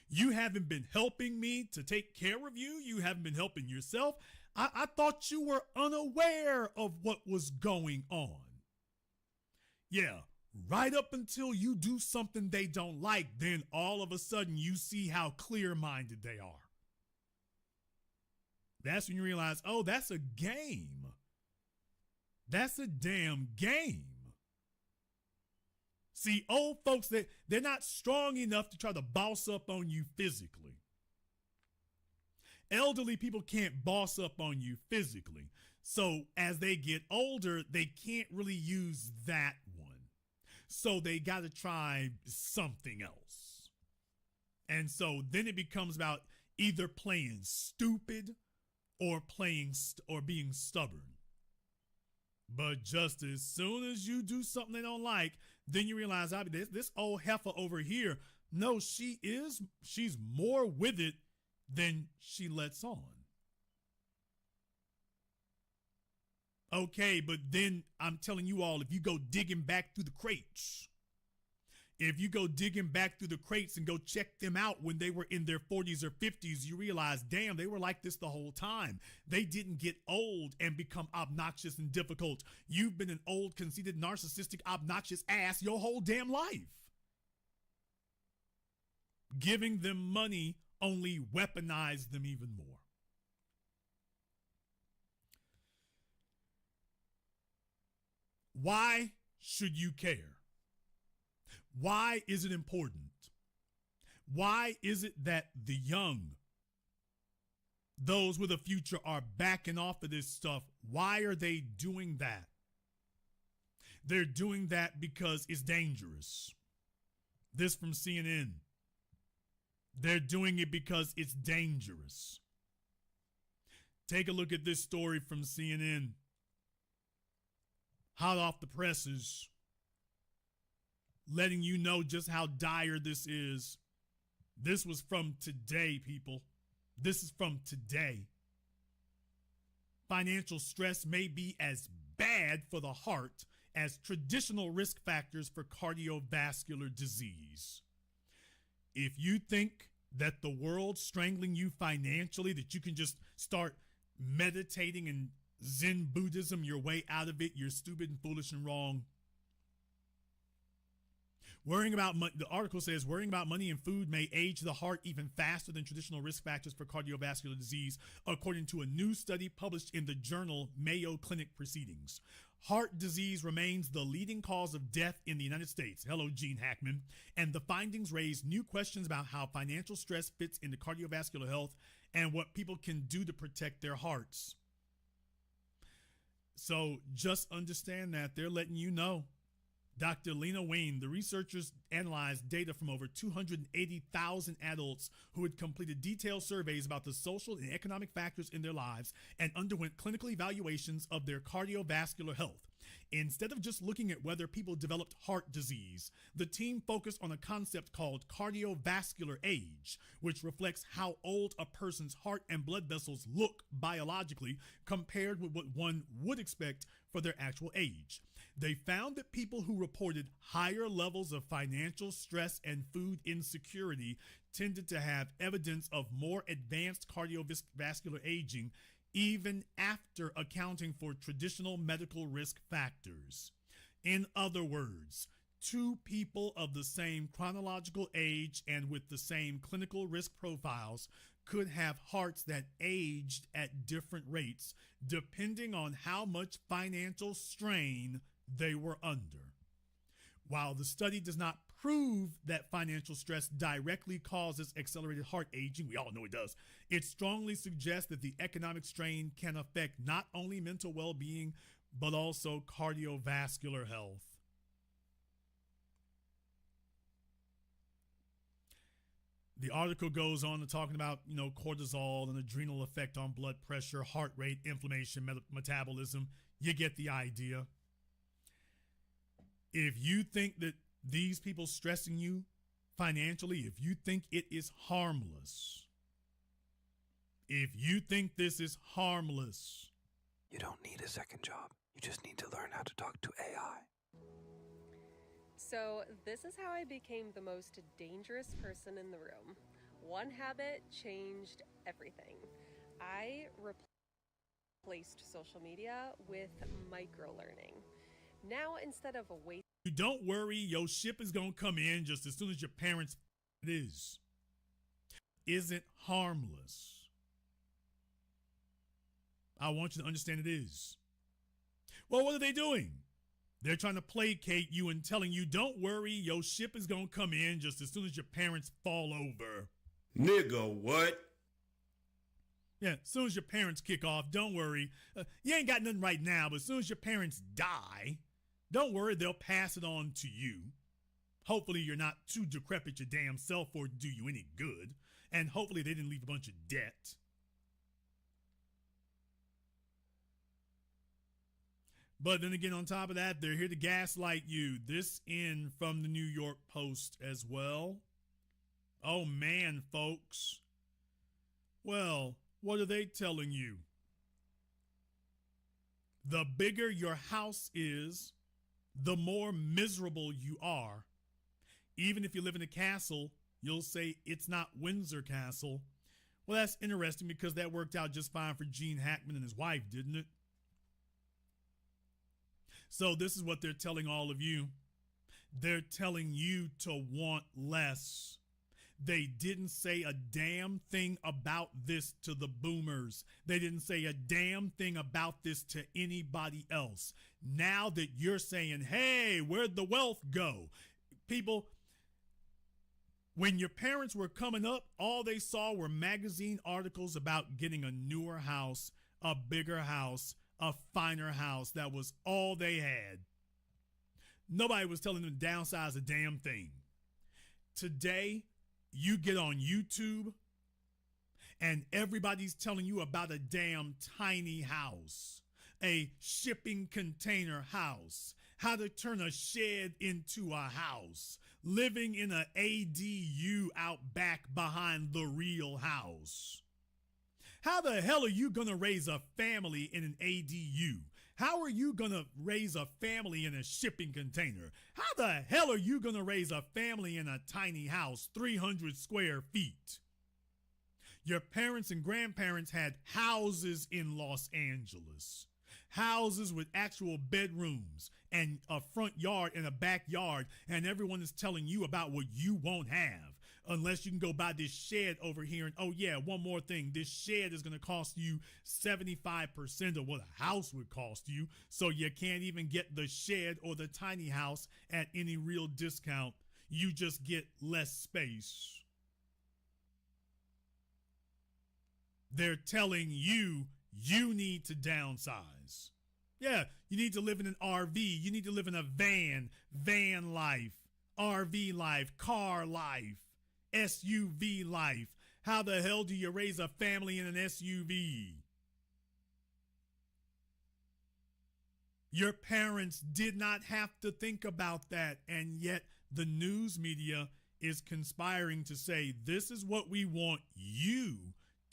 You haven't been helping me to take care of you. You haven't been helping yourself. I thought you were unaware of what was going on. Yeah, right up until you do something they don't like, then all of a sudden you see how clear-minded they are. That's when you realize, oh, that's a game. That's a damn game. See, old folks, they're not strong enough to try to boss up on you physically. Elderly people can't boss up on you physically. So as they get older, they can't really use that one. So they got to try something else. And so then it becomes about either playing stupid or being stubborn. But just as soon as you do something they don't like, then you realize, this old heifer over here, no, she's more with it than she lets on. Okay, but then I'm telling you all, if you go digging back through the crates, and go check them out when they were in their 40s or 50s, you realize, damn, they were like this the whole time. They didn't get old and become obnoxious and difficult. You've been an old, conceited, narcissistic, obnoxious ass your whole damn life. Giving them money only weaponized them even more. Why should you care? Why is it important? Why is it that the young, those with a future, are backing off of this stuff? Why are they doing that? They're doing that because it's dangerous. This from CNN. They're doing it because it's dangerous. Take a look at this story from CNN. Hot off the presses, letting you know just how dire this is. This was from today, people. This is from today. Financial stress may be as bad for the heart as traditional risk factors for cardiovascular disease. If you think that the world's strangling you financially, that you can just start meditating and Zen Buddhism your way out of it, you're stupid and foolish and wrong. The article says, worrying about money and food may age the heart even faster than traditional risk factors for cardiovascular disease, according to a new study published in the journal Mayo Clinic Proceedings. Heart disease remains the leading cause of death in the United States. Hello, Gene Hackman. And the findings raise new questions about how financial stress fits into cardiovascular health and what people can do to protect their hearts. So just understand that they're letting you know. Dr. Lena Wayne, the researchers analyzed data from over 280,000 adults who had completed detailed surveys about the social and economic factors in their lives and underwent clinical evaluations of their cardiovascular health. Instead of just looking at whether people developed heart disease, the team focused on a concept called cardiovascular age, which reflects how old a person's heart and blood vessels look biologically compared with what one would expect for their actual age. They found that people who reported higher levels of financial stress and food insecurity tended to have evidence of more advanced cardiovascular aging, even after accounting for traditional medical risk factors. In other words, two people of the same chronological age and with the same clinical risk profiles could have hearts that aged at different rates, depending on how much financial strain they were under. While the study does not prove that financial stress directly causes accelerated heart aging. We all know it does. It strongly suggests that the economic strain can affect not only mental well-being, but also cardiovascular health. The article goes on to talking about, cortisol and adrenal effect on blood pressure, heart rate, inflammation, metabolism. You get the idea. If you think that these people stressing you financially, if you think it is harmless, if you think this is harmless, you don't need a second job. You just need to learn how to talk to AI. So this is how I became the most dangerous person in the room. One habit changed everything. I replaced social media with microlearning. Now, instead of waiting, you don't worry, your ship is going to come in just as soon as your parents it is. Isn't harmless. I want you to understand it is. Well, what are they doing? They're trying to placate you and telling you, don't worry, your ship is going to come in just as soon as your parents fall over. Nigga, what? Yeah, as soon as your parents kick off, don't worry. You ain't got nothing right now, but as soon as your parents die, don't worry, they'll pass it on to you. Hopefully you're not too decrepit your damn self or do you any good. And hopefully they didn't leave a bunch of debt. But then again, on top of that, they're here to gaslight you. This in from the New York Post as well. Oh man, folks. Well, what are they telling you? The bigger your house is, the more miserable you are. Even if you live in a castle, you'll say it's not Windsor Castle. Well, that's interesting because that worked out just fine for Gene Hackman and his wife, didn't it? So this is what they're telling all of you. They're telling you to want less. They didn't say a damn thing about this to the boomers. They didn't say a damn thing about this to anybody else. Now that you're saying, hey, where'd the wealth go? People, when your parents were coming up, all they saw were magazine articles about getting a newer house, a bigger house, a finer house. That was all they had. Nobody was telling them to downsize a damn thing. Today, you get on YouTube and everybody's telling you about a damn tiny house, a shipping container house, how to turn a shed into a house, living in an ADU out back behind the real house. How the hell are you going to raise a family in an ADU? How are you going to raise a family in a shipping container? How the hell are you going to raise a family in a tiny house, 300 square feet? Your parents and grandparents had houses in Los Angeles, houses with actual bedrooms and a front yard and a backyard, and everyone is telling you about what you won't have. Unless you can go buy this shed over here. And oh yeah, one more thing. This shed is going to cost you 75% of what a house would cost you. So you can't even get the shed or the tiny house at any real discount. You just get less space. They're telling you, you need to downsize. Yeah, you need to live in an RV. You need to live in a van life, RV life, car life. SUV life. How the hell do you raise a family in an SUV? Your parents did not have to think about that, and yet the news media is conspiring to say this is what we want you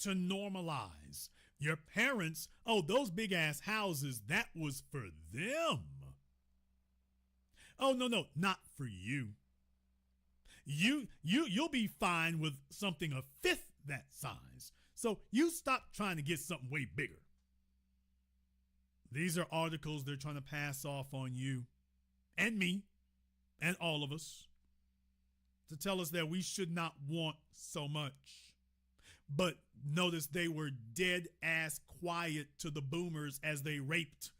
to normalize. Your parents, oh, those big ass houses, that was for them. Oh, no, not for you. You'll be fine with something a fifth that size. So you stop trying to get something way bigger. These are articles they're trying to pass off on you and me and all of us to tell us that we should not want so much. But notice they were dead ass quiet to the boomers as they raped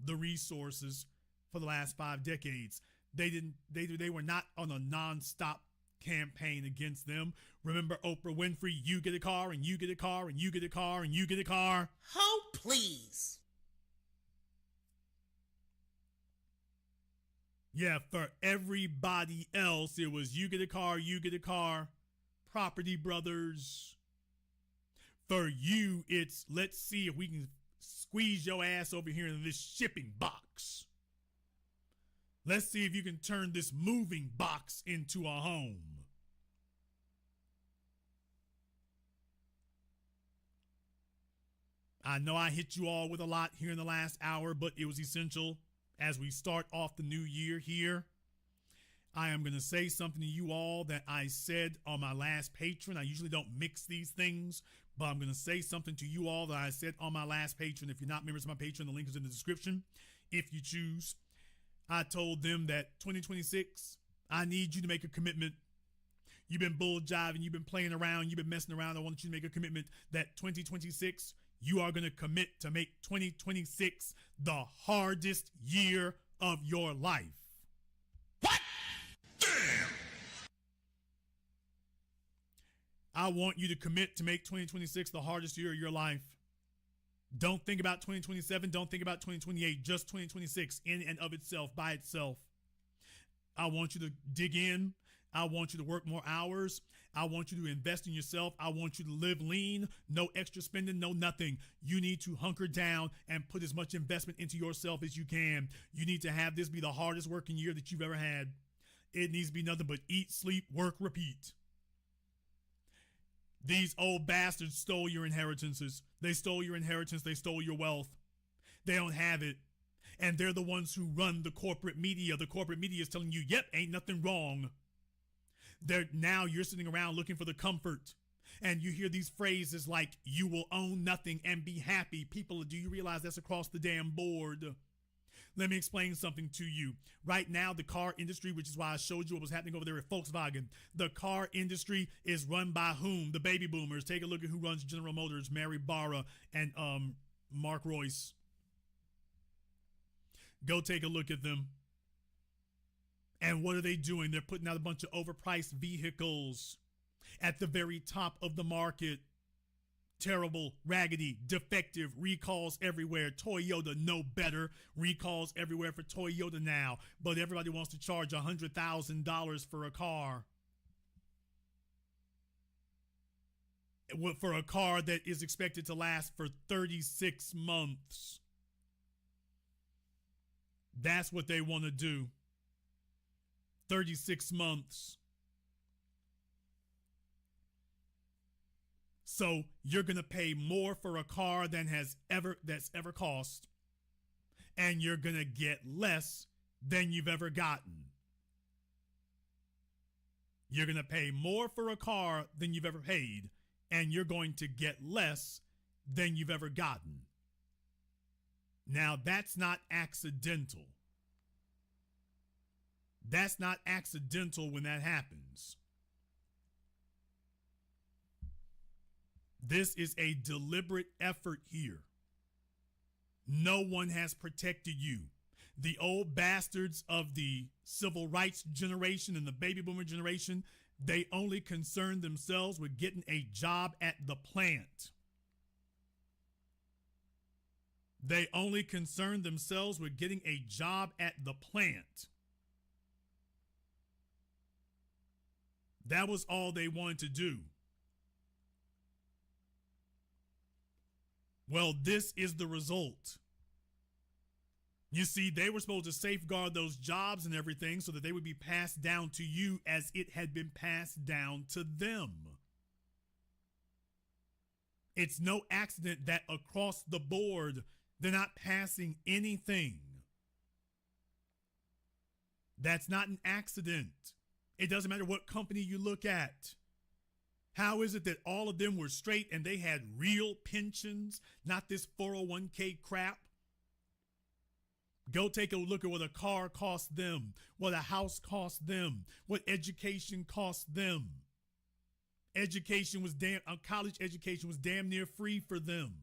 the resources for the last 5 decades. They were not on a nonstop campaign against them. Remember Oprah Winfrey, you get a car and you get a car and you get a car and you get a car. Oh, please. Yeah, for everybody else, it was you get a car, you get a car, Property Brothers. For you, it's let's see if we can squeeze your ass over here in this shipping box. Let's see if you can turn this moving box into a home. I know I hit you all with a lot here in the last hour, but it was essential as we start off the new year here. I am going to say something to you all that I said on my last Patreon. I usually don't mix these things, but I'm going to say something to you all that I said on my last Patreon. If you're not members of my Patreon, the link is in the description. If you choose, I told them that 2026, I need you to make a commitment. You've been bull jiving, you've been playing around, you've been messing around. I want you to make a commitment that 2026, you are going to commit to make 2026 the hardest year of your life. What? Damn! I want you to commit to make 2026 the hardest year of your life. Don't think about 2027. Don't think about 2028. Just 2026 in and of itself, by itself. I want you to dig in. I want you to work more hours. I want you to invest in yourself. I want you to live lean, no extra spending, no nothing. You need to hunker down and put as much investment into yourself as you can. You need to have this be the hardest working year that you've ever had. It needs to be nothing but eat, sleep, work, repeat. These old bastards stole your inheritances. They stole your inheritance. They stole your wealth. They don't have it. And they're the ones who run the corporate media. The corporate media is telling you, yep, ain't nothing wrong. Now you're sitting around looking for the comfort, and you hear these phrases like you will own nothing and be happy. People, do you realize that's across the damn board? Let me explain something to you. Right now, the car industry, which is why I showed you what was happening over there at Volkswagen, the car industry is run by whom? The baby boomers. Take a look at who runs General Motors, Mary Barra and Mark Royce. Go take a look at them. And what are they doing? They're putting out a bunch of overpriced vehicles at the very top of the market. Terrible, raggedy, defective, recalls everywhere. Toyota, no better. Recalls everywhere for Toyota now. But everybody wants to charge $100,000 for a car. For a car that is expected to last for 36 months. That's what they want to do. 36 months. So you're going to pay more for a car that's ever cost, and you're going to get less than you've ever gotten. You're going to pay more for a car than you've ever paid, and you're going to get less than you've ever gotten. Now, that's not accidental. That's not accidental when that happens. This is a deliberate effort here. No one has protected you. The old bastards of the civil rights generation and the baby boomer generation, they only concern themselves with getting a job at the plant. They only concern themselves with getting a job at the plant. That was all they wanted to do. Well, this is the result. You see, they were supposed to safeguard those jobs and everything so that they would be passed down to you as it had been passed down to them. It's no accident that across the board, they're not passing anything. That's not an accident. It doesn't matter what company you look at. How is it that all of them were straight and they had real pensions, not this 401k crap? Go take a look at what a car costs them, what a house costs them, what education costs them. College education was damn near free for them.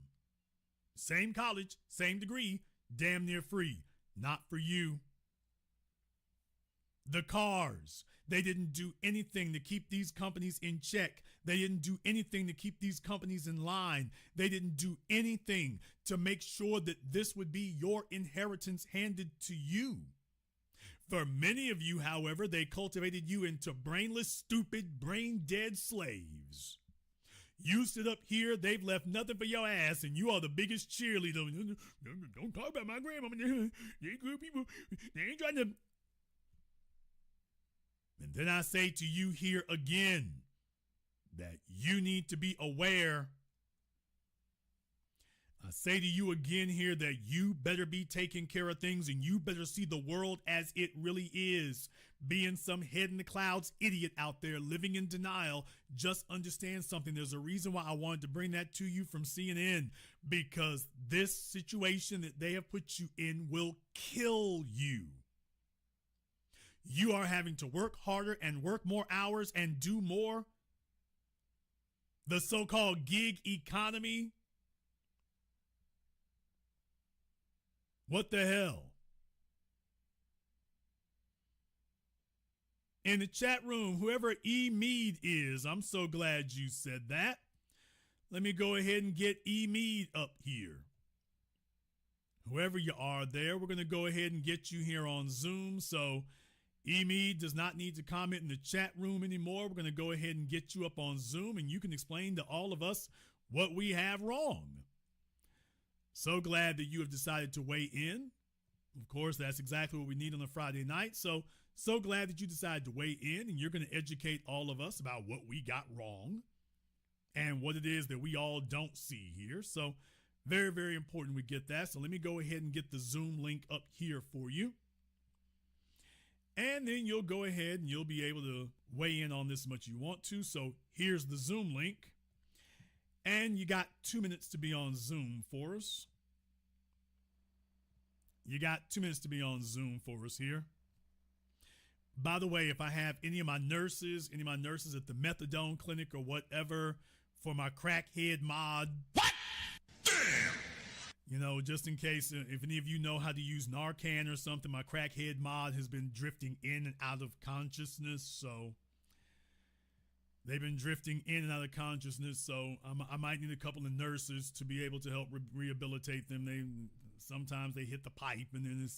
Same college, same degree, damn near free. Not for you. The cars. They didn't do anything to keep these companies in check. They didn't do anything to keep these companies in line. They didn't do anything to make sure that this would be your inheritance handed to you. For many of you, however, they cultivated you into brainless, stupid, brain-dead slaves. You sit up here, they've left nothing for your ass, and you are the biggest cheerleader. Don't talk about my grandmama. They ain't good people. They ain't trying to... And then I say to you here again that you need to be aware. I say to you again here that you better be taking care of things, and you better see the world as it really is. Being some head in the clouds idiot out there living in denial, just understand something. There's a reason why I wanted to bring that to you from CNN, because this situation that they have put you in will kill you. You are having to work harder and work more hours and do more. The so-called gig economy. What the hell? In the chat room, whoever E. Mead is, I'm so glad you said that. Let me go ahead and get E. Mead up here. Whoever you are there, we're going to go ahead and get you here on Zoom. So E. Mead does not need to comment in the chat room anymore. We're going to go ahead and get you up on Zoom, and you can explain to all of us what we have wrong. So glad that you have decided to weigh in. Of course, that's exactly what we need on a Friday night. So glad that you decided to weigh in, and you're going to educate all of us about what we got wrong and what it is that we all don't see here. So very, very important we get that. So let me go ahead and get the Zoom link up here for you. And then you'll go ahead and you'll be able to weigh in on this as much as you want to. So here's the Zoom link. And you got 2 minutes to be on Zoom for us. You got 2 minutes to be on Zoom for us here. By the way, if I have any of my nurses at the methadone clinic or whatever for my crackhead mod. What? Damn! You know, just in case, if any of you know how to use Narcan or something, my crackhead mod has been drifting in and out of consciousness. So they've been drifting in and out of consciousness. So I might need a couple of nurses to be able to help rehabilitate them. Sometimes they hit the pipe and then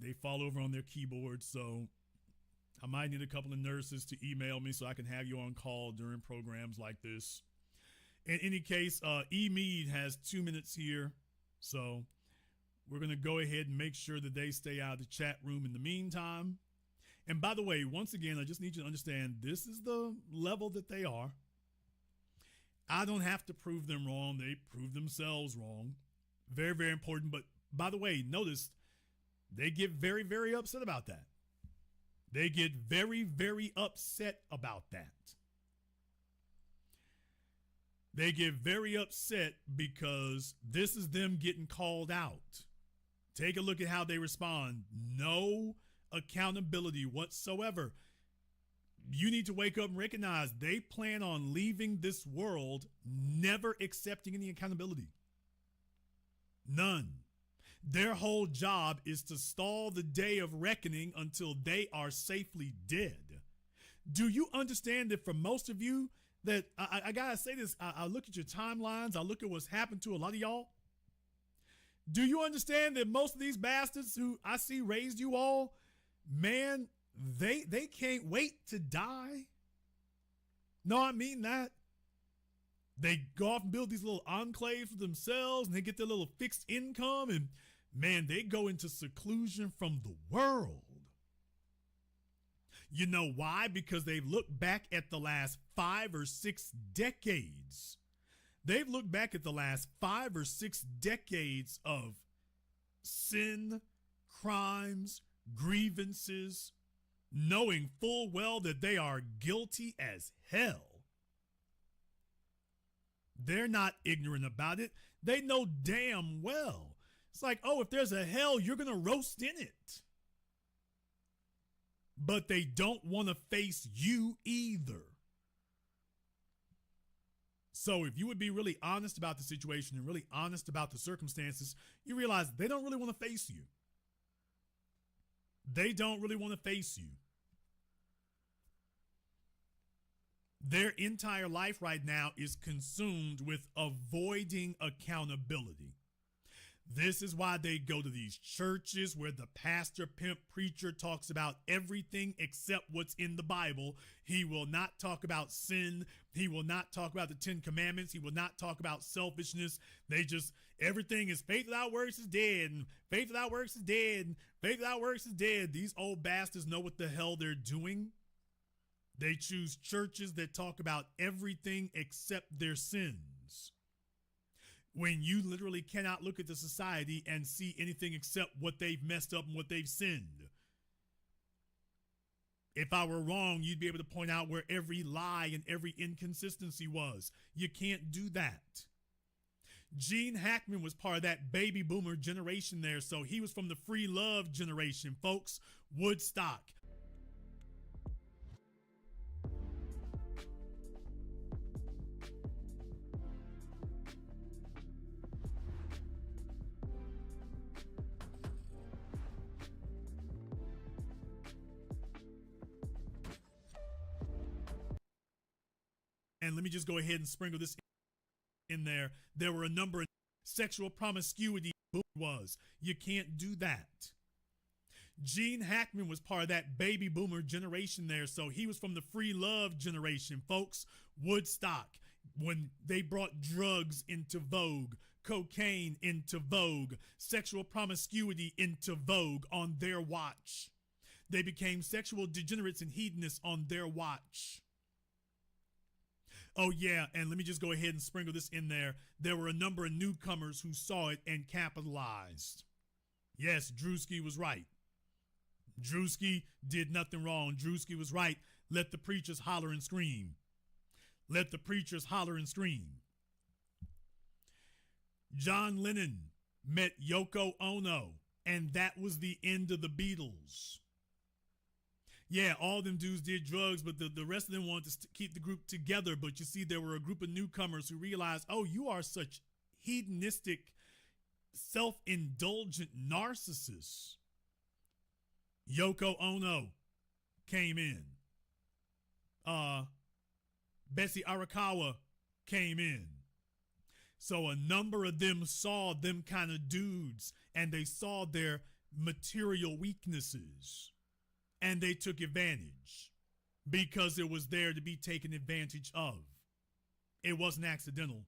they fall over on their keyboard. So I might need a couple of nurses to email me so I can have you on call during programs like this. In any case, E. Mead has 2 minutes here. So we're going to go ahead and make sure that they stay out of the chat room in the meantime. And by the way, once again, I just need you to understand this is the level that they are. I don't have to prove them wrong. They prove themselves wrong. Very, very important. But by the way, notice they get very, very upset about that. They get very, very upset about that. They get very upset because this is them getting called out. Take a look at how they respond. No accountability whatsoever. You need to wake up and recognize they plan on leaving this world never accepting any accountability. None. Their whole job is to stall the day of reckoning until they are safely dead. Do you understand that for most of you, that I gotta say this, I look at your timelines, I look at what's happened to a lot of y'all. Do you understand that most of these bastards who I see raised you all, man, they can't wait to die? No, I mean that. They go off and build these little enclaves for themselves, and they get their little fixed income, and man, they go into seclusion from the world. You know why? Because they've looked back at the last 5 or 6 decades. They've looked back at the last 5 or 6 decades of sin, crimes, grievances, knowing full well that they are guilty as hell. They're not ignorant about it. They know damn well. It's like, oh, if there's a hell, you're going to roast in it. But they don't want to face you either. So if you would be really honest about the situation and really honest about the circumstances, you realize they don't really want to face you. They don't really want to face you. Their entire life right now is consumed with avoiding accountability. This is why they go to these churches where the pastor, pimp, preacher talks about everything except what's in the Bible. He will not talk about sin. He will not talk about the 10 Commandments. He will not talk about selfishness. Everything is faith without works is dead, and faith without works is dead, and faith without works is dead. These old bastards know what the hell they're doing. They choose churches that talk about everything except their sins, when you literally cannot look at the society and see anything except what they've messed up and what they've sinned. If I were wrong, you'd be able to point out where every lie and every inconsistency was. You can't do that. Gene Hackman was part of that baby boomer generation there, so he was from the free love generation, folks. Woodstock. And let me just go ahead and sprinkle this in there. There were a number of sexual promiscuity was. You can't do that. Gene Hackman was part of that baby boomer generation there, so he was from the free love generation, folks. Woodstock, when they brought drugs into vogue, cocaine into vogue, sexual promiscuity into vogue on their watch. They became sexual degenerates and hedonists on their watch. Oh, yeah, and let me just go ahead and sprinkle this in there. There were a number of newcomers who saw it and capitalized. Yes, Drewski was right. Drewski did nothing wrong. Drewski was right. Let the preachers holler and scream. Let the preachers holler and scream. John Lennon met Yoko Ono, and that was the end of the Beatles. Yeah, all them dudes did drugs, but the rest of them wanted to keep the group together. But you see, there were a group of newcomers who realized, oh, you are such hedonistic, self-indulgent narcissists. Yoko Ono came in. Bessie Arakawa came in. So a number of them saw them kind of dudes, and they saw their material weaknesses. And they took advantage because it was there to be taken advantage of. It wasn't accidental.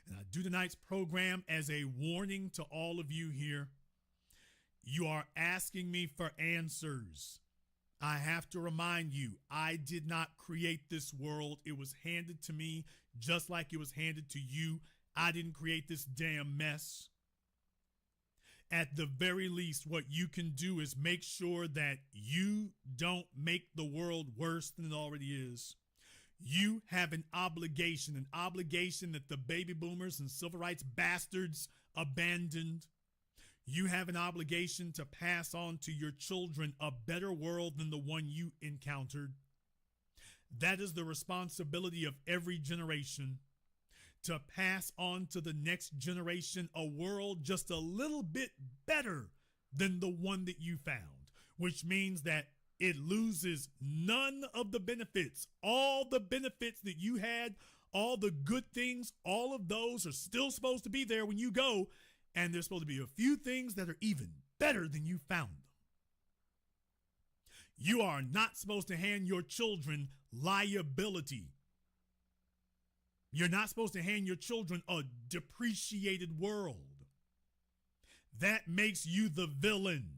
And I do tonight's program as a warning to all of you here. You are asking me for answers. I have to remind you, I did not create this world. It was handed to me just like it was handed to you. I didn't create this damn mess. At the very least, what you can do is make sure that you don't make the world worse than it already is. You have an obligation that the baby boomers and civil rights bastards abandoned. You have an obligation to pass on to your children a better world than the one you encountered. That is the responsibility of every generation, to pass on to the next generation a world just a little bit better than the one that you found, which means that it loses none of the benefits. All the benefits that you had, all the good things, all of those are still supposed to be there when you go, and there's supposed to be a few things that are even better than you found them. You are not supposed to hand your children liability. You're not supposed to hand your children a depreciated world. That makes you the villain.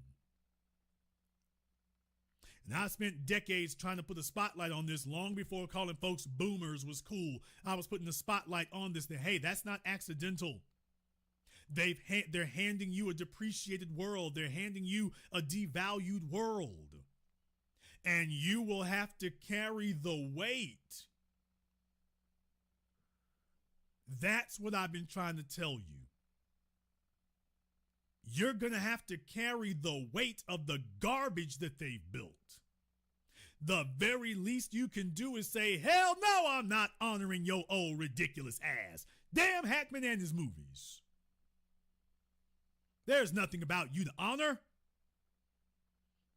And I spent decades trying to put a spotlight on this long before calling folks boomers was cool. I was putting the spotlight on this that, hey, that's not accidental. They're handing you a depreciated world. They're handing you a devalued world. And you will have to carry the weight. That's what I've been trying to tell you. You're going to have to carry the weight of the garbage that they've built. The very least you can do is say, hell no, I'm not honoring your old ridiculous ass. Damn Hackman and his movies. There's nothing about you to honor.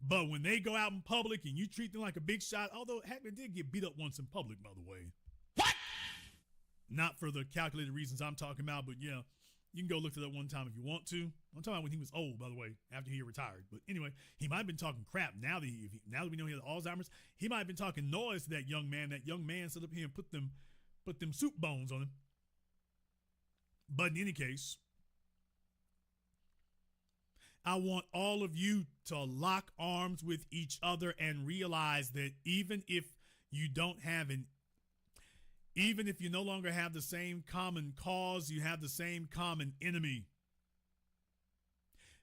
But when they go out in public and you treat them like a big shot, although Hackman did get beat up once in public, by the way. What? Not for the calculated reasons I'm talking about, but yeah, you can go look at that one time if you want to. I'm talking about when he was old, by the way, after he retired. But anyway, he might have been talking crap. Now that we know he has Alzheimer's, he might have been talking noise to that young man. That young man stood up here and put them soup bones on him. But in any case, I want all of you to lock arms with each other and realize that even if you no longer have the same common cause, you have the same common enemy.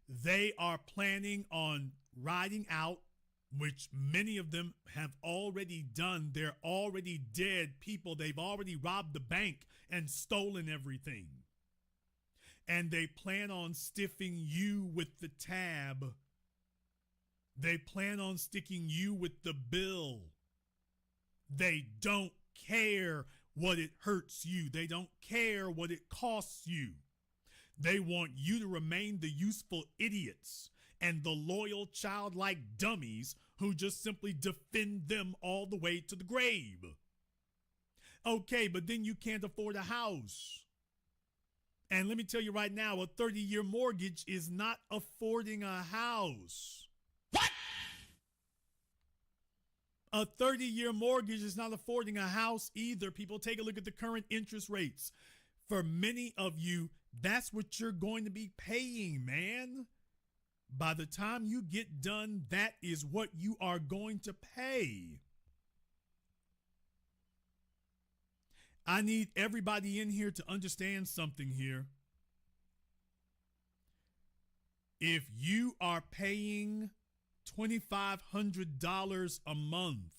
They are planning on riding out, which many of them have already done. They're already dead people. They've already robbed the bank and stolen everything. And they plan on stiffing you with the tab. They plan on sticking you with the bill. They don't care what it hurts you. They don't care what it costs you. They want you to remain the useful idiots and the loyal childlike dummies who just simply defend them all the way to the grave. Okay, but then you can't afford a house. And let me tell you right now, a 30-year mortgage is not affording a house. What? A 30-year mortgage is not affording a house either. People, take a look at the current interest rates. For many of you, that's what you're going to be paying, man. By the time you get done, that is what you are going to pay. I need everybody in here to understand something here. If you are paying $2,500 a month,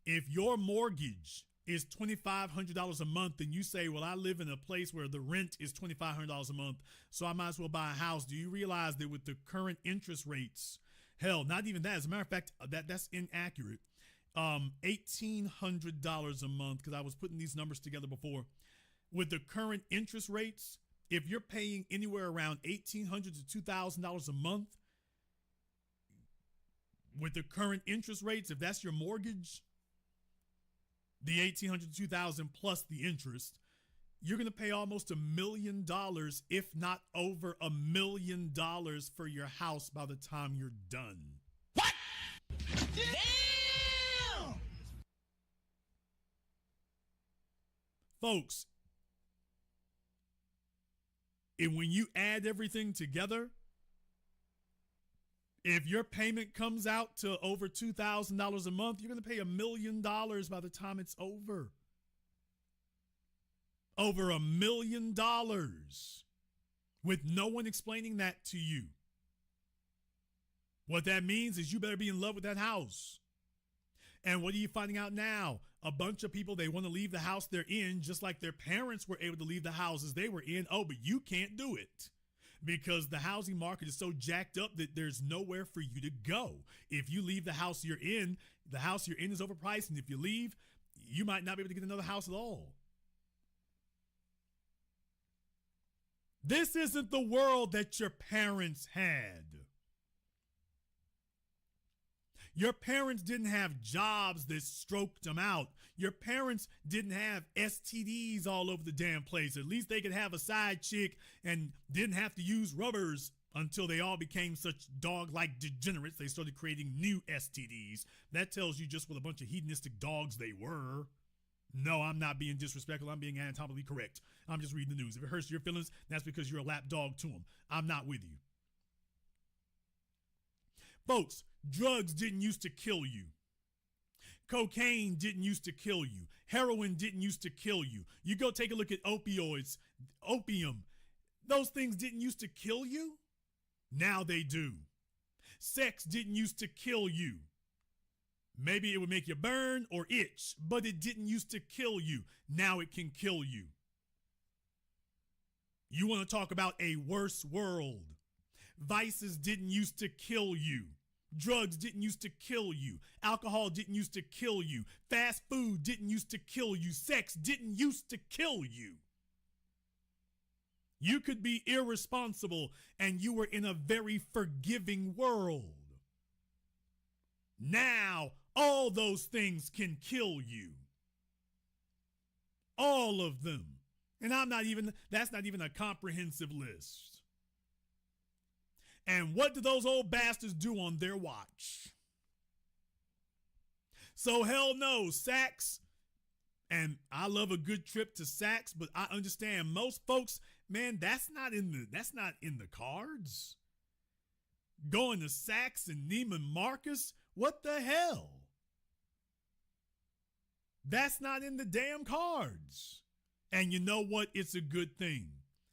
if your mortgage is $2,500 a month and you say, well, I live in a place where the rent is $2,500 a month, so I might as well buy a house. Do you realize that with the current interest rates, hell, not even that, as a matter of fact, that's inaccurate. $1,800 a month, because I was putting these numbers together before. With the current interest rates, if you're paying anywhere around $1,800 to $2,000 a month, with the current interest rates, if that's your mortgage, the $1,800 to $2,000 plus the interest, you're going to pay almost $1 million, if not over $1 million for your house by the time you're done. What? Damn! Folks, and when you add everything together, if your payment comes out to over $2,000 a month, you're going to pay $1 million by the time it's over. Over $1 million with no one explaining that to you. What that means is you better be in love with that house. And what are you finding out now? A bunch of people, they want to leave the house they're in just like their parents were able to leave the houses they were in. Oh, but you can't do it because the housing market is so jacked up that there's nowhere for you to go. If you leave the house you're in, the house you're in is overpriced. And if you leave, you might not be able to get another house at all. This isn't the world that your parents had. Your parents didn't have jobs that stroked them out. Your parents didn't have STDs all over the damn place. At least they could have a side chick and didn't have to use rubbers until they all became such dog-like degenerates. They started creating new STDs. That tells you just what a bunch of hedonistic dogs they were. No, I'm not being disrespectful. I'm being anatomically correct. I'm just reading the news. If it hurts your feelings, that's because you're a lap dog to them. I'm not with you. Folks, drugs didn't used to kill you. Cocaine didn't used to kill you. Heroin didn't used to kill you. You go take a look at opioids, opium. Those things didn't used to kill you. Now they do. Sex didn't used to kill you. Maybe it would make you burn or itch, but it didn't used to kill you. Now it can kill you. You want to talk about a worse world? Vices didn't used to kill you. Drugs didn't used to kill you. Alcohol didn't used to kill you. Fast food didn't used to kill you. Sex didn't used to kill you. You could be irresponsible and you were in a very forgiving world. Now, all those things can kill you. All of them. And that's not even a comprehensive list. And what do those old bastards do on their watch? So hell no, Saks, and I love a good trip to Saks, but I understand most folks, man, that's not in the cards. Going to Saks and Neiman Marcus, what the hell? That's not in the damn cards. And you know what? It's a good thing.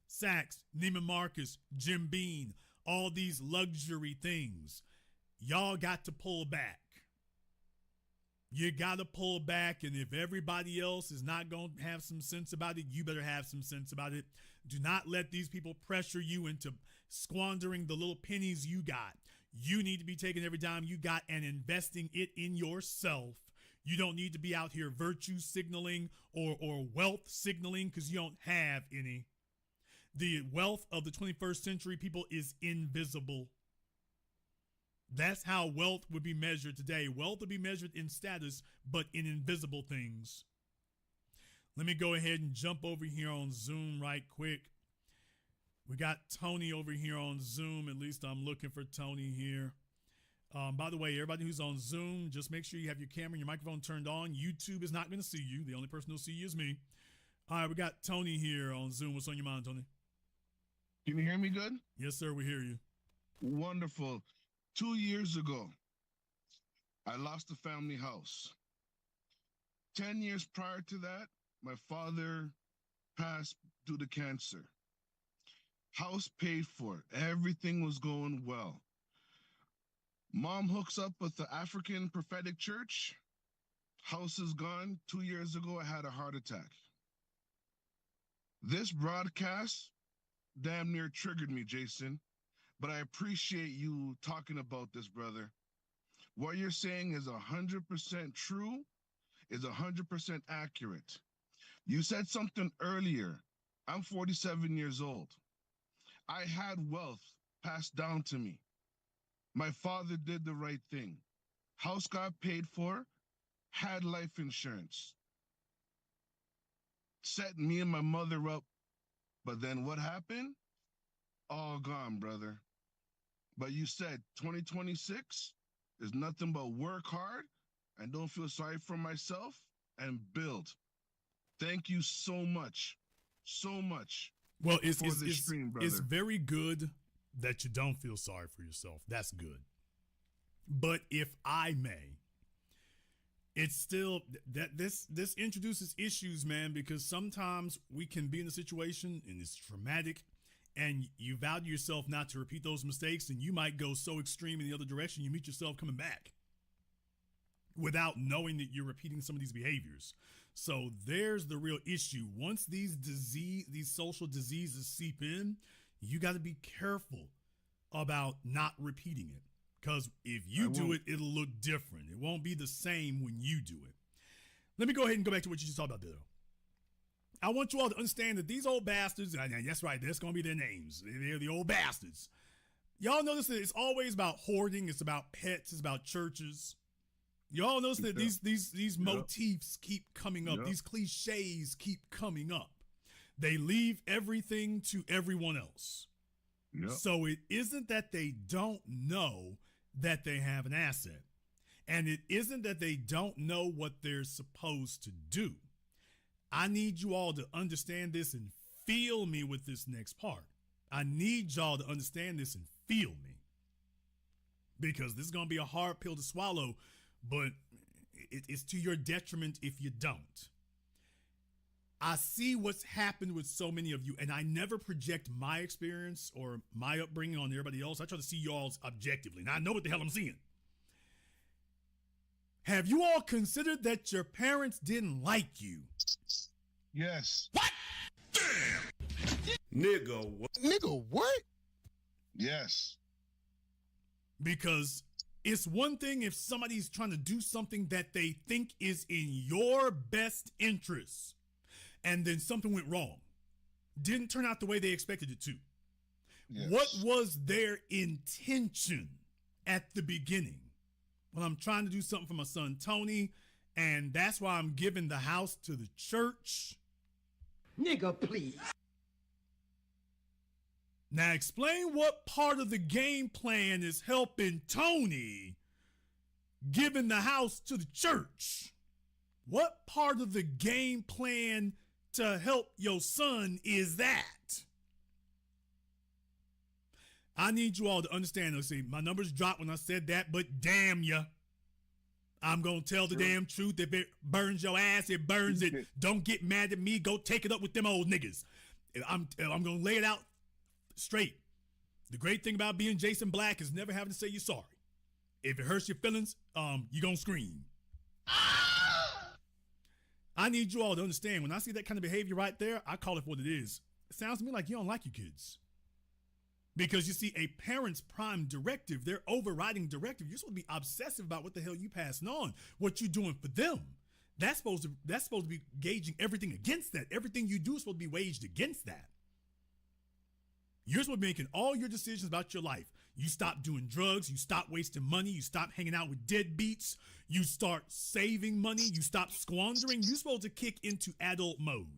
Saks, Neiman Marcus, Jim Beam, all these luxury things. Y'all got to pull back. You got to pull back, and if everybody else is not going to have some sense about it, you better have some sense about it. Do not let these people pressure you into squandering the little pennies you got. You need to be taking every dime you got and investing it in yourself. You don't need to be out here virtue signaling or wealth signaling because you don't have any. The wealth of the 21st century people is invisible. That's how wealth would be measured today. Wealth would be measured in status, but in invisible things. Let me go ahead and jump over here on Zoom right quick. We got Tony over here on Zoom. At least I'm looking for Tony here. By the way, everybody who's on Zoom, just make sure you have your camera and your microphone turned on. YouTube is not going to see you. The only person who'll see you is me. All right, we got Tony here on Zoom. What's on your mind, Tony? Can you hear me good? Yes, sir. We hear you. Wonderful. 2 years ago, I lost a family house. 10 years prior to that, my father passed due to cancer. House paid for. Everything was going well. Mom hooks up with the African Prophetic Church. House is gone. 2 years ago, I had a heart attack. This broadcast damn near triggered me, Jason. But I appreciate you talking about this, brother. What you're saying is 100% true, is 100% accurate. You said something earlier. I'm 47 years old. I had wealth passed down to me. My father did the right thing. House got paid for, had life insurance. Set me and my mother up. But then what happened? All gone, brother. But you said 2026 is nothing but work hard and don't feel sorry for myself and build. Thank you so much. So much. Well, stream, brother. It's very good that you don't feel sorry for yourself. That's good. But if I may, it's still that this introduces issues, man, because sometimes we can be in a situation and it's traumatic and you value yourself not to repeat those mistakes, and you might go so extreme in the other direction, you meet yourself coming back without knowing that you're repeating some of these behaviors. So there's the real issue. Once these social diseases seep in, you got to be careful about not repeating it. Because if you do it, it'll look different. It won't be the same when you do it. Let me go ahead and go back to what you just talked about there, though. I want you all to understand that these old bastards, and that's right, that's going to be their names. They're the old bastards. Y'all notice that it's always about hoarding. It's about pets. It's about churches. Y'all notice that these motifs keep coming up. These cliches keep coming up. They leave everything to everyone else. So it isn't that they don't know that they have an asset. And it isn't that they don't know what they're supposed to do. I need you all to understand this and feel me with this next part. I need y'all to understand this and feel me. Because this is going to be a hard pill to swallow, but it's to your detriment if you don't. I see what's happened with so many of you, and I never project my experience or my upbringing on everybody else. I try to see y'all's objectively. Now, I know what the hell I'm seeing. Have you all considered that your parents didn't like you? Yes. What? Damn. Nigga, what? Nigga, what? Yes. Because it's one thing if somebody's trying to do something that they think is in your best interest, and then something went wrong. didn't turn out the way they expected it to? Yes. What was their intention at the beginning? Well, I'm trying to do something for my son Tony, and that's why I'm giving the house to the church. Nigga, please. Now explain what part of the game plan is helping Tony giving the house to the church. What part of the game plan to help your son is that? I need you all to understand. Let's see, my numbers dropped when I said that, but damn ya. I'm going to tell the damn truth. If it burns your ass, it burns it. Don't get mad at me. Go take it up with them old niggas. I'm going to lay it out straight. The great thing about being Jason Black is never having to say you're sorry. If it hurts your feelings, you're going to scream. I need you all to understand, when I see that kind of behavior right there, I call it for what it is. It sounds to me like you don't like your kids. Because you see, a parent's prime directive, their overriding directive, you're supposed to be obsessive about what the hell you passing on, what you're doing for them. That's supposed to be gauging everything against that. Everything you do is supposed to be waged against that. You're supposed to be making all your decisions about your life. You stop doing drugs. You stop wasting money. You stop hanging out with deadbeats. You start saving money. You stop squandering. You're supposed to kick into adult mode.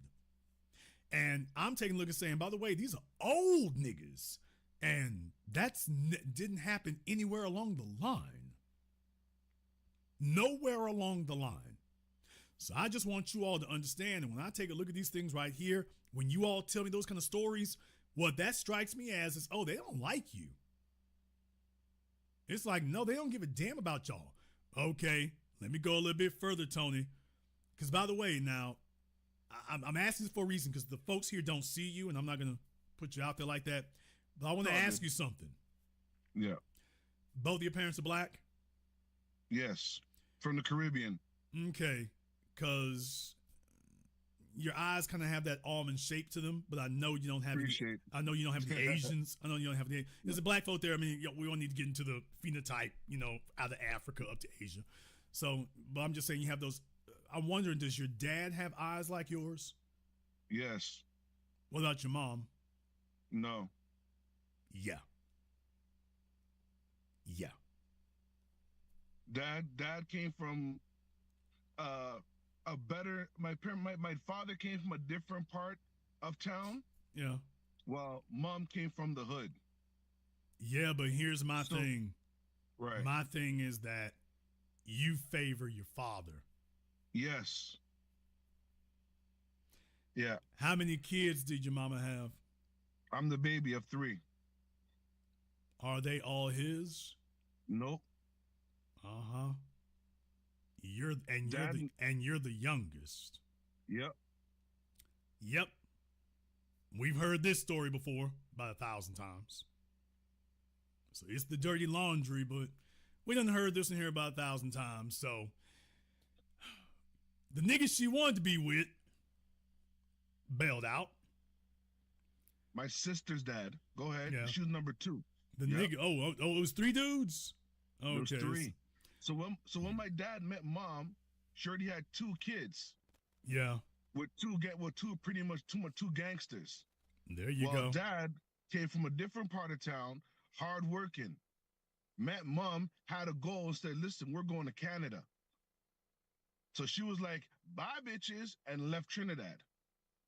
And I'm taking a look and saying, by the way, these are old niggas. And didn't happen anywhere along the line. Nowhere along the line. So I just want you all to understand, and when I take a look at these things right here, when you all tell me those kind of stories, what that strikes me as is, oh, they don't like you. It's like, no, they don't give a damn about y'all. Okay, let me go a little bit further, Tony. Because by the way, now, I'm asking this for a reason, because the folks here don't see you, and I'm not going to put you out there like that. But I want to ask you something. Yeah. Both of your parents are black? Yes. From the Caribbean. Okay. Because your eyes kind of have that almond shape to them, but I know you don't have any, I know you don't have the Asians. I know you don't have the, there's a black folk there. I mean, we don't need to get into the phenotype, out of Africa up to Asia. So, but I'm just saying you have those. I'm wondering, does your dad have eyes like yours? Yes. What about your mom? No. Yeah. Yeah. Dad came from a better, my father came from a different part of town. Yeah. Well, mom came from the hood. Yeah, but here's my thing. Right. My thing is that you favor your father. Yes. Yeah. How many kids did your mama have? I'm the baby of 3. Are they all his? Nope. Uh-huh. You're the youngest. Yep. Yep. We've heard this story before about 1,000 times. So it's the dirty laundry, but we done heard this in here about 1,000 times. So the nigga she wanted to be with bailed out. My sister's dad. Go ahead. Yeah. She was number 2. The nigga. Oh, it was 3 dudes. Okay. It was 3. So when my dad met mom, she already had 2 kids. Yeah. With two pretty much two gangsters. There you go. Dad came from a different part of town, hardworking. Met mom, had a goal, and said, "Listen, we're going to Canada." So she was like, "Bye, bitches," and left Trinidad.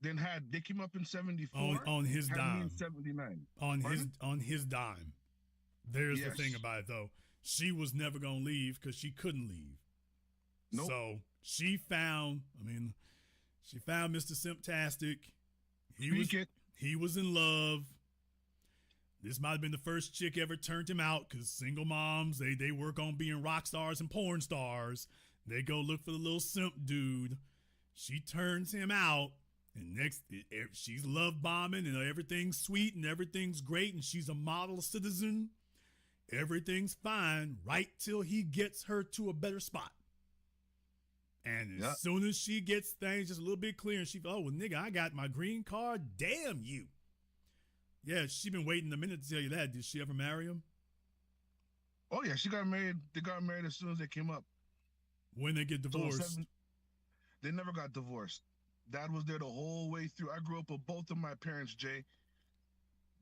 Then they came up in 74 on his dime. In 79 on his dime. There's Yes. the thing about it though. She was never gonna leave because she couldn't leave. Nope. So she found Mr. Simptastic. He was in love. This might have been the first chick ever turned him out, because single moms, they work on being rock stars and porn stars. They go look for the little simp dude. She turns him out, and she's love bombing, and everything's sweet and everything's great, and she's a model citizen. Everything's fine right till he gets her to a better spot. And as soon as she gets things just a little bit clearer, she, oh, well, nigga, I got my green card. Damn you. Yeah, she been waiting a minute to tell you that. Did she ever marry him? Oh, yeah, she got married. They got married as soon as they came up. When they get divorced? They never got divorced. Dad was there the whole way through. I grew up with both of my parents, Jay.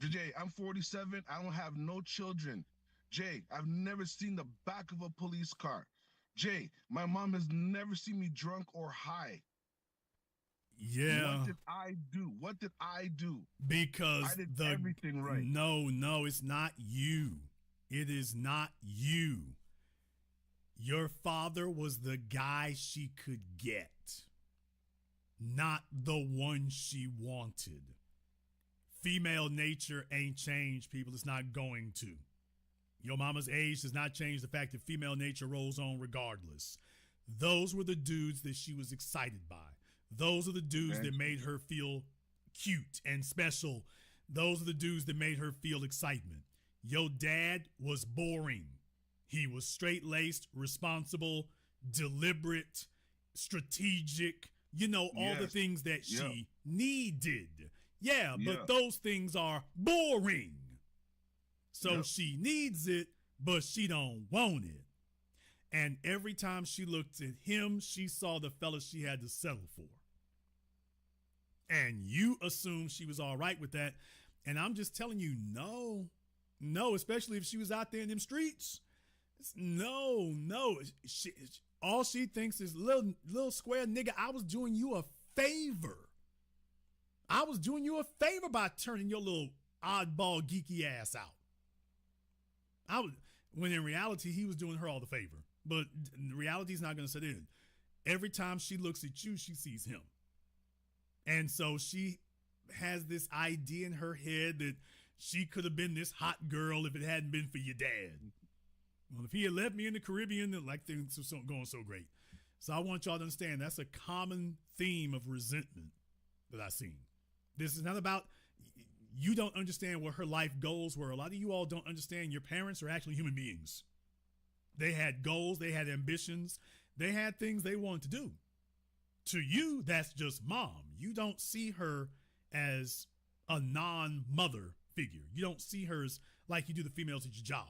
Jay, I'm 47. I don't have no children. Jay, I've never seen the back of a police car. Jay, my mom has never seen me drunk or high. Yeah. What did I do? What did I do? Because I did everything right. No, it's not you. It is not you. Your father was the guy she could get, not the one she wanted. Female nature ain't changed, people. It's not going to. Your mama's age does not change the fact that female nature rolls on regardless. Those were the dudes that she was excited by. Those are the dudes that made her feel cute and special. Those are the dudes that made her feel excitement. Your dad was boring. He was straight-laced, responsible, deliberate, strategic, all the things that she needed. Yeah, but those things are boring. So she needs it, but she don't want it. And every time she looked at him, she saw the fella she had to settle for. And you assumed she was all right with that. And I'm just telling you, no, especially if she was out there in them streets. No. All she thinks is, little square nigga, I was doing you a favor. I was doing you a favor by turning your little oddball geeky ass out. When in reality, he was doing her all the favor. But reality is not going to set in. Every time she looks at you, she sees him. And so she has this idea in her head that she could have been this hot girl if it hadn't been for your dad. Well, if he had left me in the Caribbean, like things were going so great. So I want y'all to understand that's a common theme of resentment that I've seen. This is not about, you don't understand what her life goals were. A lot of you all don't understand your parents are actually human beings. They had goals, they had ambitions, they had things they wanted to do. To you, that's just mom. You don't see her as a non-mother figure. You don't see her as like you do the females at your job.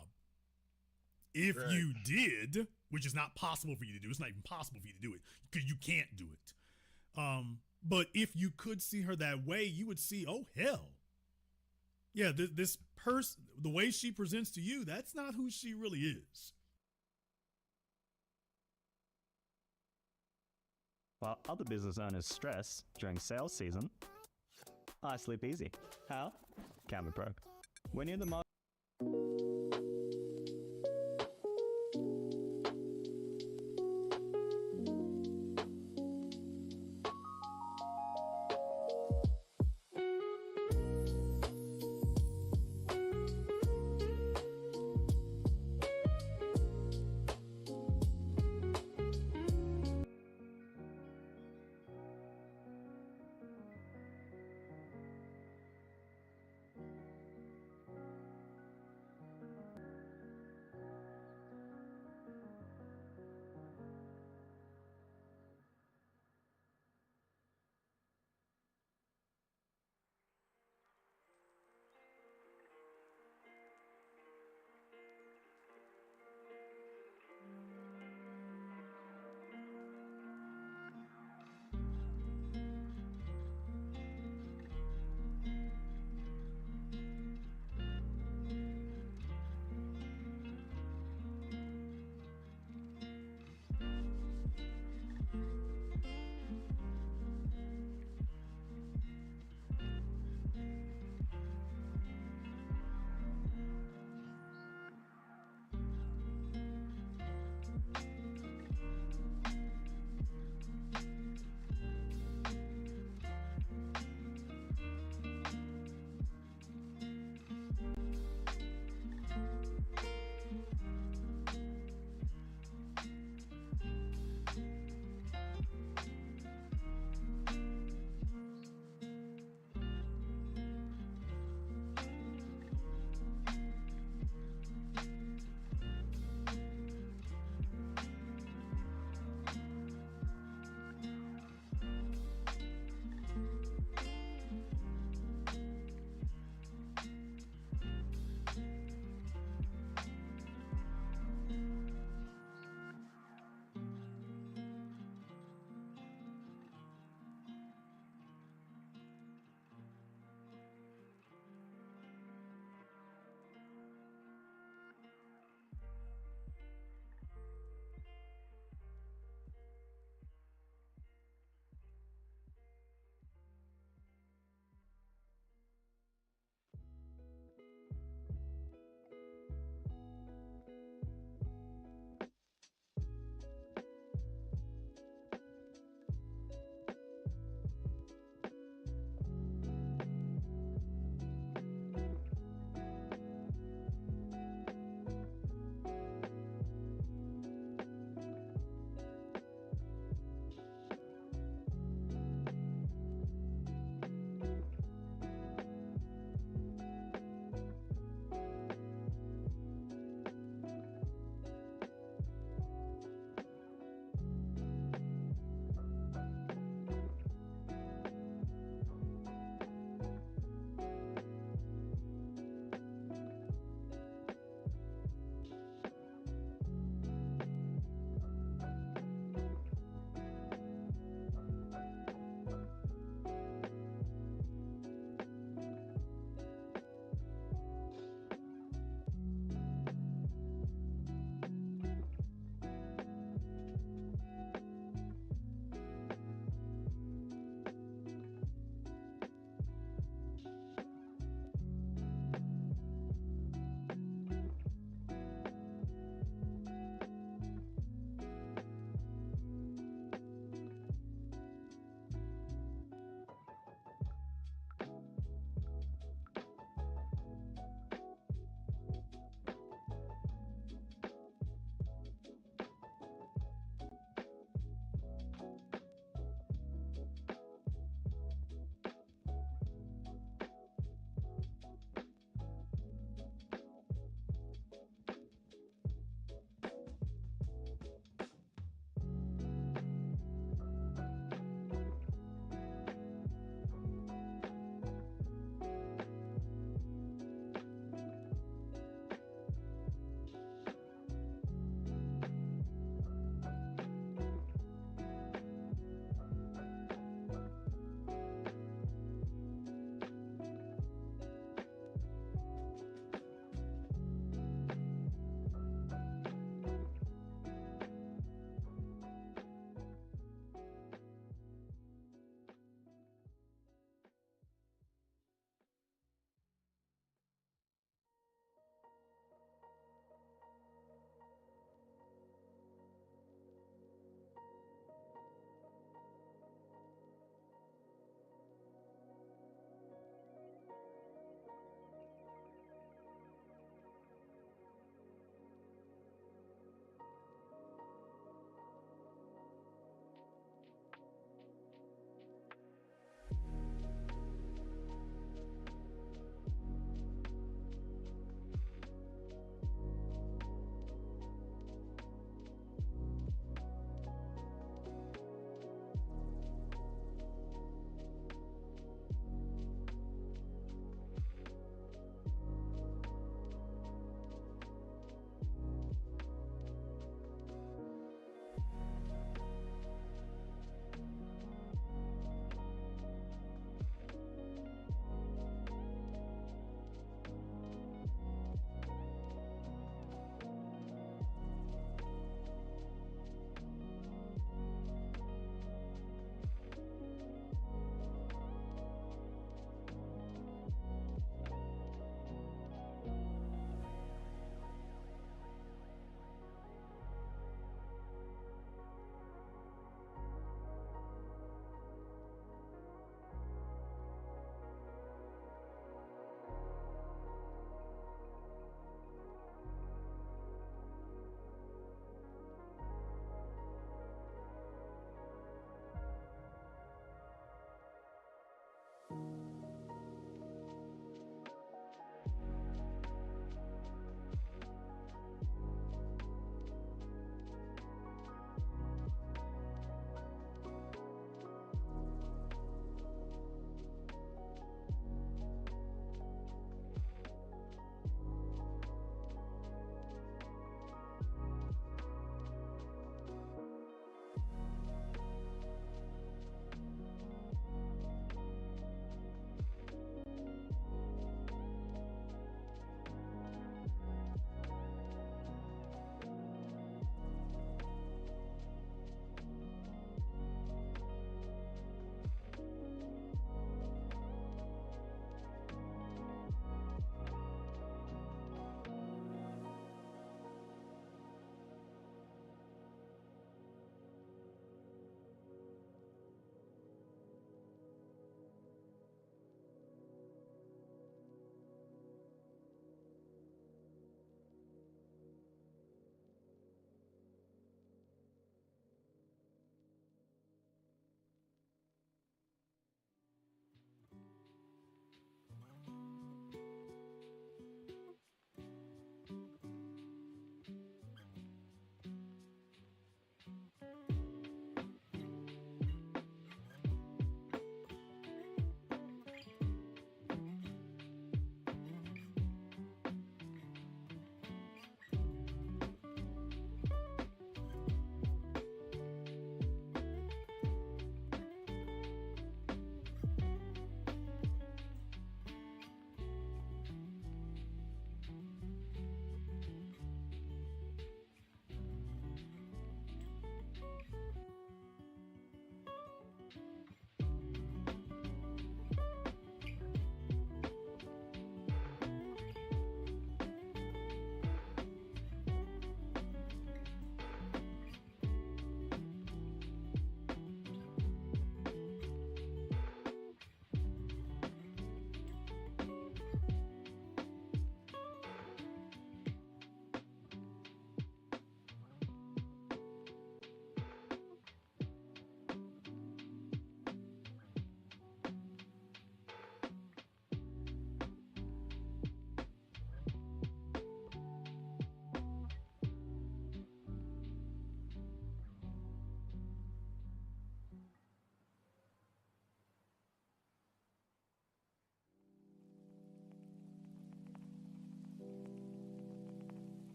If you did, which is not possible for you to do, it's not even possible for you to do it because you can't do it. But if you could see her that way, you would see, oh, hell. Yeah, this person, the way she presents to you, that's not who she really is. While other business owners stress during sales season, I sleep easy. How? Camera Pro. When you're the market.